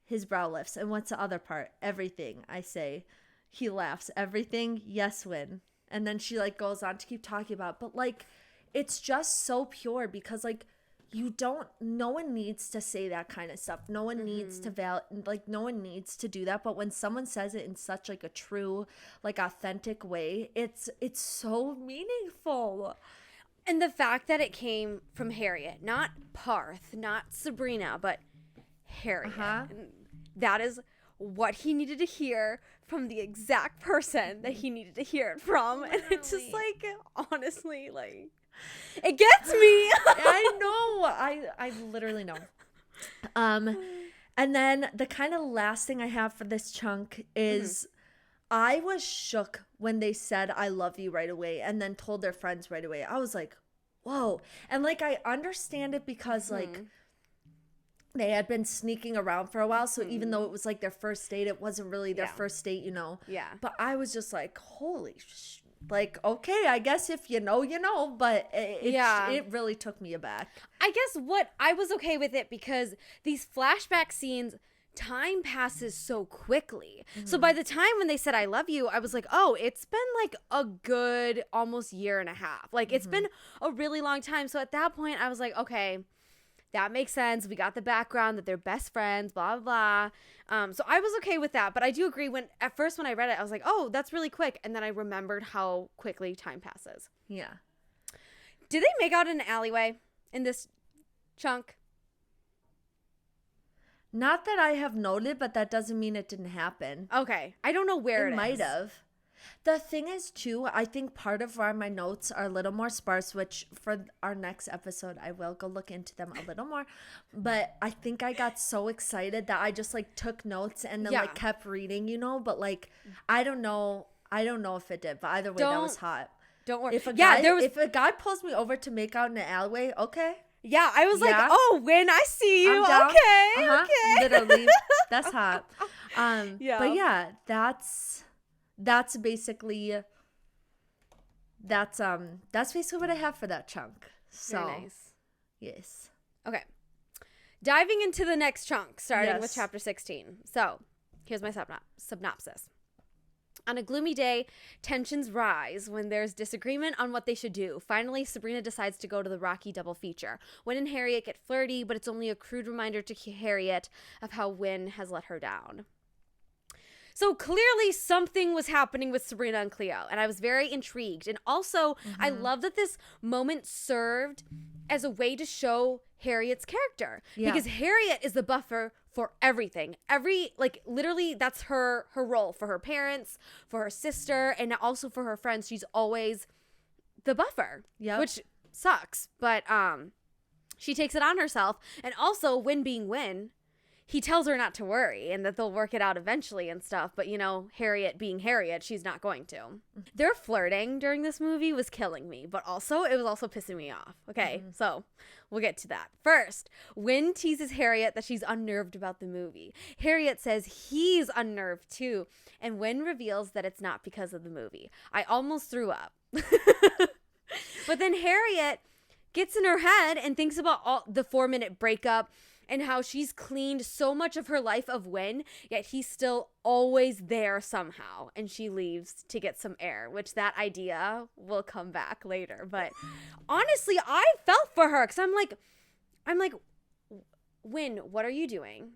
His brow lifts. And what's the other part? Everything, I say. He laughs. Everything? Yes, Wynn. And then she, like, goes on to keep talking about it. But, like, it's just so pure because, like, no one needs to say that kind of stuff. No one needs to no one needs to do that. But when someone says it in such like a true, like authentic way, it's so meaningful. And the fact that it came from Harriet, not Parth, not Sabrina, but Harriet. That is what he needed to hear from the exact person that he needed to hear it from. Literally. And it's just like, honestly, like, it gets me. I know. I literally know. And then the kind of last thing I have for this chunk is I was shook when they said I love you right away and then told their friends right away. I was like, whoa. And like, I understand it because like they had been sneaking around for a while. So even though it was like their first date, it wasn't really their first date, you know? Yeah. But I was just like, holy like, okay, I guess if you know, you know, but it really took me aback. I guess I was okay with it because these flashback scenes, time passes so quickly. So by the time when they said I love you, I was like, oh, it's been like a good almost year and a half. Like it's been a really long time. So at that point I was like, okay, that makes sense. We got the background that they're best friends, blah, blah, blah. So I was okay with that. But I do agree at first when I read it, I was like, oh, that's really quick. And then I remembered how quickly time passes. Yeah. Did they make out in an alleyway in this chunk? Not that I have noted, but that doesn't mean it didn't happen. Okay. I don't know where it might have. The thing is, too, I think part of why my notes are a little more sparse, which for our next episode, I will go look into them a little more. But I think I got so excited that I just, like, took notes and then, like, kept reading, you know? But, like, I don't know if it did. But either way, that was hot. Don't worry. If a guy pulls me over to make out in an alleyway, okay. Yeah, I was like, oh, when I see you, okay. Literally, that's hot. But yeah, that's basically what I have for that chunk. So very nice. Yes. Okay. Diving into the next chunk, starting with chapter 16. So here's my synopsis. On a gloomy day, tensions rise when there's disagreement on what they should do. Finally, Sabrina decides to go to the Rocky double feature. Wynn and Harriet get flirty, but it's only a crude reminder to Harriet of how Wynn has let her down. So clearly something was happening with Sabrina and Cleo, and I was very intrigued. And also, I love that this moment served as a way to show Harriet's character. Yeah. Because Harriet is the buffer for everything. Literally, that's her role for her parents, for her sister, and also for her friends. She's always the buffer, which sucks. But she takes it on herself. And also, Wynn being Wynn, he tells her not to worry and that they'll work it out eventually and stuff. But, you know, Harriet being Harriet, she's not going to. Their flirting during this movie was killing me, but also it was also pissing me off. Okay, so we'll get to that. First, Wynn teases Harriet that she's unnerved about the movie. Harriet says he's unnerved too, and Wynn reveals that it's not because of the movie. I almost threw up. But then Harriet gets in her head and thinks about all the 4-minute breakup and how she's cleaned so much of her life of Wynn, yet he's still always there somehow. And she leaves to get some air, which that idea will come back later. But honestly, I felt for her because I'm like, Wynn, what are you doing?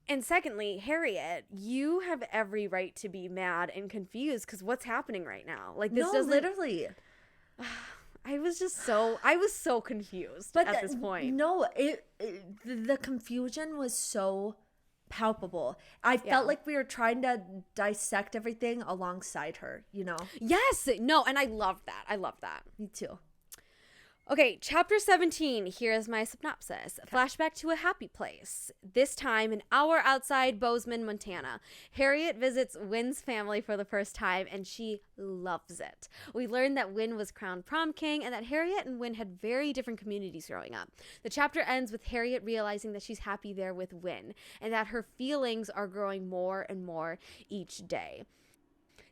And secondly, Harriet, you have every right to be mad and confused because what's happening right now? Like this doesn't literally. I was so confused at this point. No, the confusion was so palpable. I felt like we were trying to dissect everything alongside her, you know? Yes. No, and I loved that. Me too. Okay, chapter 17, here's my synopsis. Okay. Flashback to a happy place. This time, an hour outside Bozeman, Montana. Harriet visits Wynn's family for the first time, and she loves it. We learn that Wynn was crowned prom king, and that Harriet and Wynn had very different communities growing up. The chapter ends with Harriet realizing that she's happy there with Wynn, and that her feelings are growing more and more each day.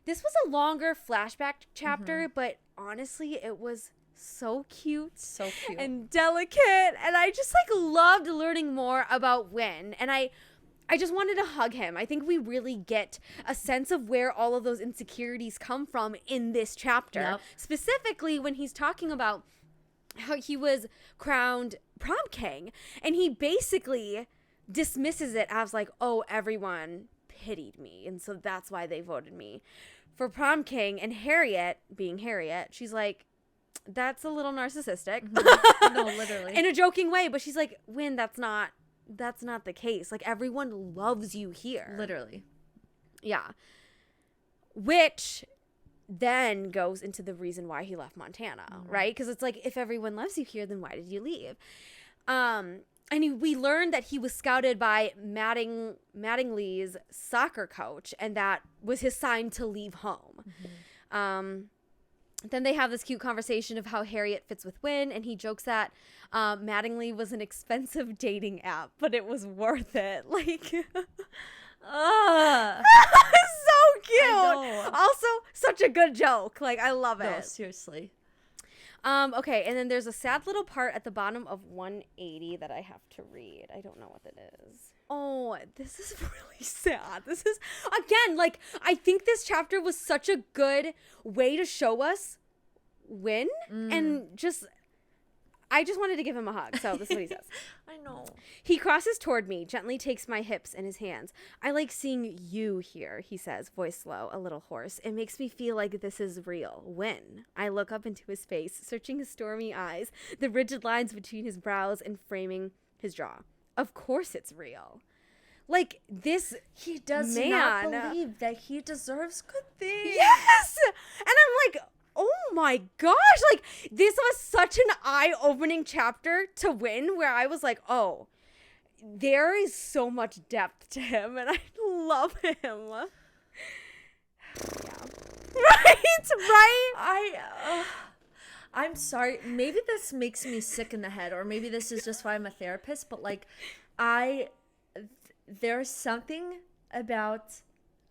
This was a longer flashback chapter, but honestly, it was so cute and delicate, and I just loved learning more about Wynn, and I just wanted to hug him. I think we really get a sense of where all of those insecurities come from in this chapter, specifically when he's talking about how he was crowned prom king, and he basically dismisses it as like, oh, everyone pitied me, and so that's why they voted me for prom king. And Harriet, being Harriet, she's like, that's a little narcissistic. No, literally. In a joking way, but she's like, Win, that's not the case. Like, everyone loves you here. Literally. Yeah. Which then goes into the reason why he left Montana, right? Because it's like, if everyone loves you here, then why did you leave? And we learned that he was scouted by Mattingly's soccer coach, and that was his sign to leave home. Then they have this cute conversation of how Harriet fits with Win, and he jokes that Mattingly was an expensive dating app, but it was worth it. Like, so cute. Also, such a good joke. Like, I love it. No, seriously. Okay, and then there's a sad little part at the bottom of 180 that I have to read. I don't know what it is. Oh, this is really sad. This is, again, like, I think this chapter was such a good way to show us Win, and I just wanted to give him a hug, so this is what he says. I know. He crosses toward me, gently takes my hips in his hands. I like seeing you here, he says, voice low, a little hoarse. It makes me feel like this is real. Win. I look up into his face, searching his stormy eyes, the rigid lines between his brows and framing his jaw. Of course it's real. Like, this he does not believe that he deserves good things. Yes! And I'm like, oh my gosh, like, this was such an eye-opening chapter to Win, where I was like, oh, there is so much depth to him, and I love him. Yeah. Right? I'm sorry. Maybe this makes me sick in the head, or maybe this is just why I'm a therapist, but, like, there's something about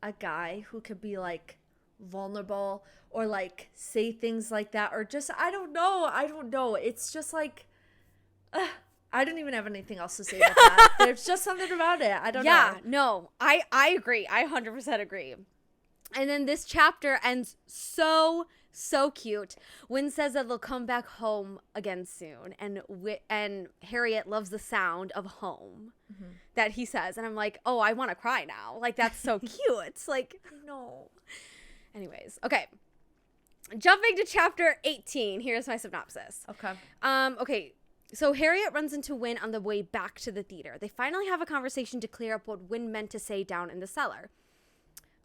a guy who could be, like, vulnerable or, like, say things like that, or just, I don't know. It's just, like, I don't even have anything else to say about that. There's just something about it. I don't know. Yeah, no, I agree. I 100% agree. And then this chapter ends so cute. Win says that they'll come back home again soon, and Harriet loves the sound of home that he says, and I'm like, oh, I want to cry now. Like, that's so cute. It's like, no. Anyways, okay. Jumping to chapter 18. Here's my synopsis. Okay. Okay. So Harriet runs into Win on the way back to the theater. They finally have a conversation to clear up what Win meant to say down in the cellar.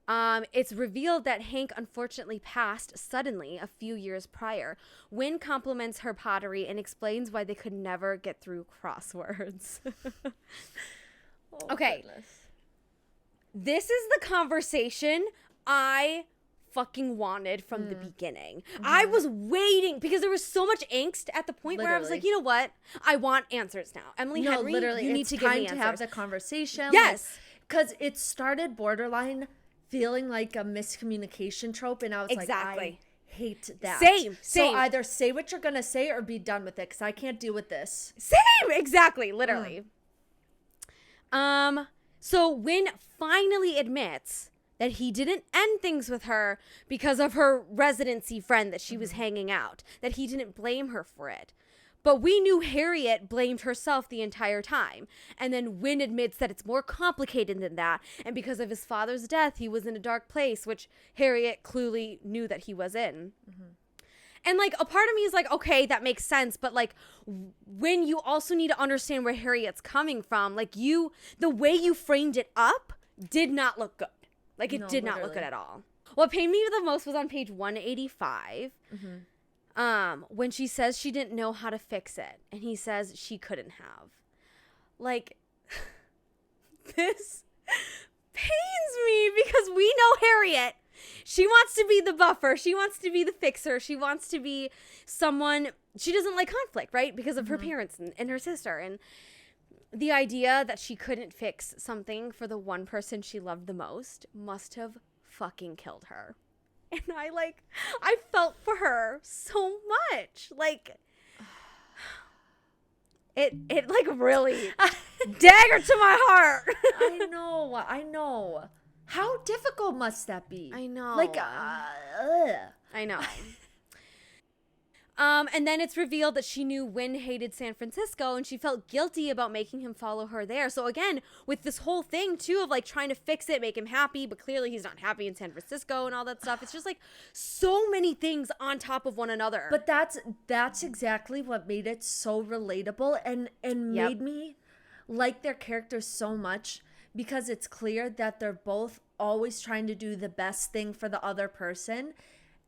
It's revealed that Hank unfortunately passed suddenly a few years prior. Win compliments her pottery and explains why they could never get through crosswords. Okay. Goodness. This is the conversation I fucking wanted from the beginning. I was waiting because there was so much angst at the point where I was like, you know what? I want answers now. Emily Henry, you need to give me answers. To have the conversation. Yes. Because it started borderline feeling like a miscommunication trope, and I was like, I hate that. Same. So either say what you're going to say or be done with it, because I can't deal with this. Same. Exactly. Literally. So Win finally admits that he didn't end things with her because of her residency friend that she was hanging out, that he didn't blame her for it. But we knew Harriet blamed herself the entire time. And then Win admits that it's more complicated than that. And because of his father's death, he was in a dark place, which Harriet clearly knew that he was in. And, like, a part of me is like, okay, that makes sense. But, like, when you also need to understand where Harriet's coming from, like, the way you framed it up did not look good. Like, it did not look good at all. What pained me the most was on page 185. When she says she didn't know how to fix it. And he says she couldn't have. Like, this pains me because we know Harriet. She wants to be the buffer. She wants to be the fixer. She wants to be someone. She doesn't like conflict, right? Because of her parents and her sister. And the idea that she couldn't fix something for the one person she loved the most must have fucking killed her. And I felt for her so much. Like, it like really dagger to my heart. I know. How difficult must that be? I know. Like, I know. And then it's revealed that she knew Wynn hated San Francisco and she felt guilty about making him follow her there. So again, with this whole thing too of like trying to fix it, make him happy, but clearly he's not happy in San Francisco and all that stuff. It's just like so many things on top of one another. But that's exactly what made it so relatable and made me like their characters so much, because it's clear that they're both always trying to do the best thing for the other person.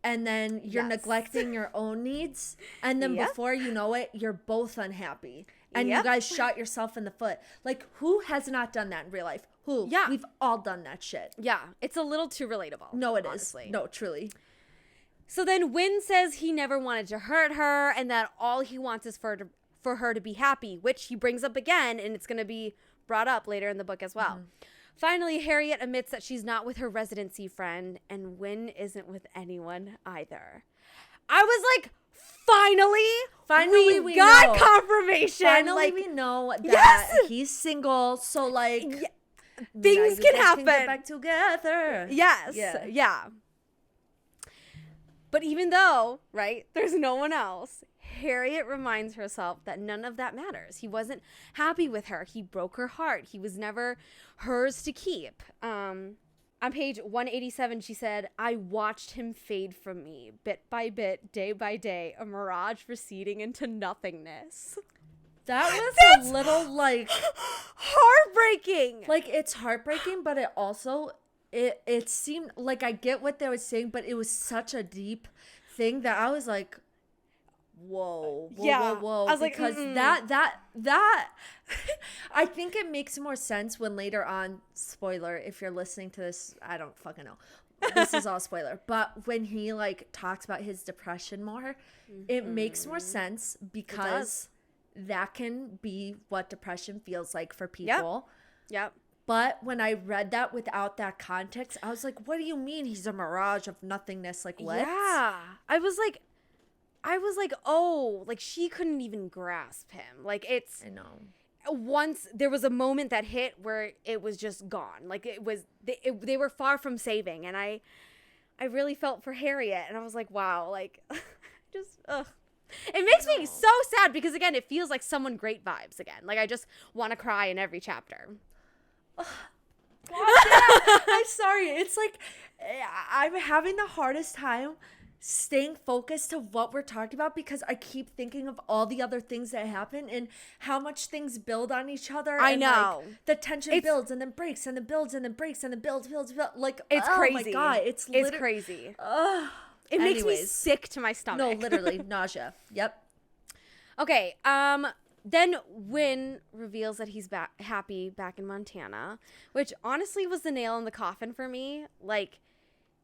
And then you're neglecting your own needs. And then before you know it, you're both unhappy. And you guys shot yourself in the foot. Like, who has not done that in real life? Who? Yeah. We've all done that shit. Yeah. It's a little too relatable. No, it honestly. is. No, truly. So then Wynn says he never wanted to hurt her and that all he wants is for her to be happy, which he brings up again, and it's going to be brought up later in the book as well. Mm-hmm. Finally, Harriet admits that she's not with her residency friend, and Wynn isn't with anyone either. I was like, finally we got confirmation. Finally, we know that he's single, so like things can happen. Can get back together. Yes, yeah. But even though, right, there's no one else, Harriet reminds herself that none of that matters. He wasn't happy with her. He broke her heart. He was never hers to keep. On page 187, she said, I watched him fade from me, bit by bit, day by day, a mirage receding into nothingness. That was a little, like... heartbreaking! Like, it's heartbreaking, but it also... It seemed like I get what they were saying, but it was such a deep thing that I was like... Whoa. I was like, because that I think it makes more sense when later on, spoiler, if you're listening to this, I don't fucking know. This is all spoiler. But when he like talks about his depression more, it makes more sense because that can be what depression feels like for people. Yep. But when I read that without that context, I was like, what do you mean he's a mirage of nothingness? Like, what? Yeah. I was like, oh, like she couldn't even grasp him. Like it's, I know. Once there was a moment that hit where it was just gone. Like it was, they were far from saving. And I really felt for Harriet. And I was like, wow, like just, ugh. It makes me so sad because again, it feels like someone great vibes again. Like I just want to cry in every chapter. God damn. I'm sorry. It's like, I'm having the hardest time staying focused to what we're talking about because I keep thinking of all the other things that happen and how much things build on each other. I and know. Like, the tension builds and then breaks and then builds and then breaks and then builds. Like, it's crazy. Oh my God. It's crazy. It makes me sick to my stomach. No, literally. Nausea. Yep. Okay. Then Wynn reveals that he's happy back in Montana, which honestly was the nail in the coffin for me. Like,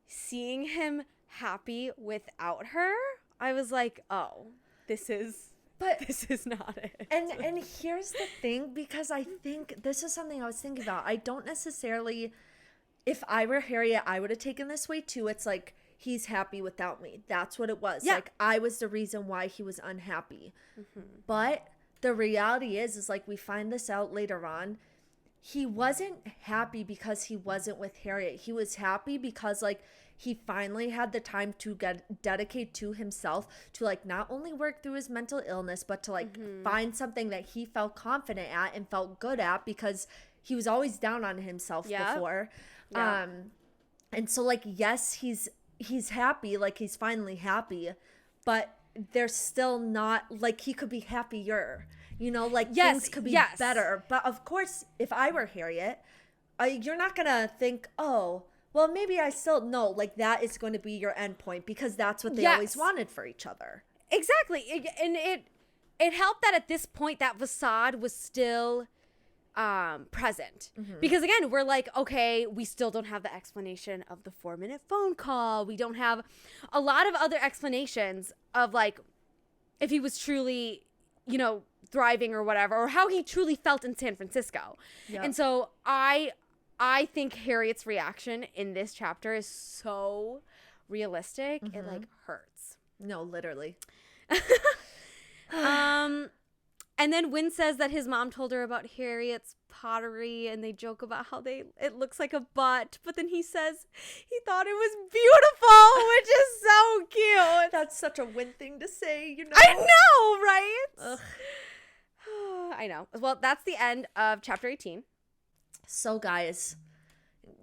seeing him happy without her, I was like, oh, this is not it. And here's the thing, because I think this is something I was thinking about. I don't necessarily, if I were Harriet, I would have taken this way too. It's like, he's happy without me. That's what it was. Yeah. Like, I was the reason why he was unhappy. Mm-hmm. But the reality is like, we find this out later on. He wasn't happy because he wasn't with Harriet. He was happy because like, he finally had the time to dedicate to himself to like not only work through his mental illness, but to like find something that he felt confident at and felt good at, because he was always down on himself before. Yeah. And so like, yes, he's happy, like he's finally happy, but there's still not like, he could be happier, you know, like things could be better. But of course, if I were Harriet, you're not gonna think, oh, well, maybe I still know, like that is going to be your end point, because that's what they always wanted for each other. Exactly. And it helped that at this point that facade was still present. Mm-hmm. Because again, we're like, okay, we still don't have the explanation of the 4-minute phone call. We don't have a lot of other explanations of like, if he was truly, you know, thriving or whatever, or how he truly felt in San Francisco. Yep. And so I think Harriet's reaction in this chapter is so realistic. Mm-hmm. It like hurts. No, literally. And then Wynn says that his mom told her about Harriet's pottery, and they joke about how it looks like a butt, but then he says he thought it was beautiful, which is so cute. That's such a win thing to say, you know. I know, right? I know. Well, that's the end of chapter 18. So, guys,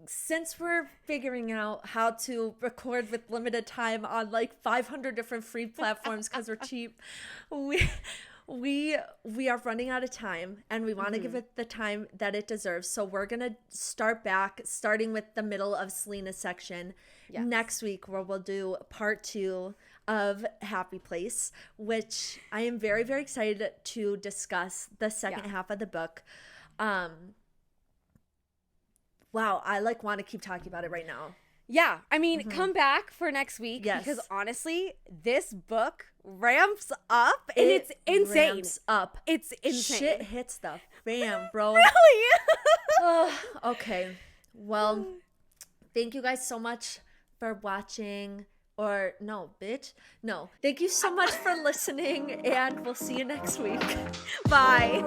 since we're figuring out how to record with limited time on like 500 different free platforms because we're cheap, we are running out of time, and we want to give it the time that it deserves. So we're gonna starting with the middle of Selena's section next week, where we'll do part 2 of Happy Place, which I am very, very excited to discuss the second half of the book. Wow, I like want to keep talking about it right now. Yeah, I mean, come back for next week because honestly, this book ramps up and it's insane. Ramps up. It's insane. Shit hits the fan, bro. Really? Okay. Well, thank you guys so much for watching. Or no, bitch. No. Thank you so much for listening, and we'll see you next week. Bye.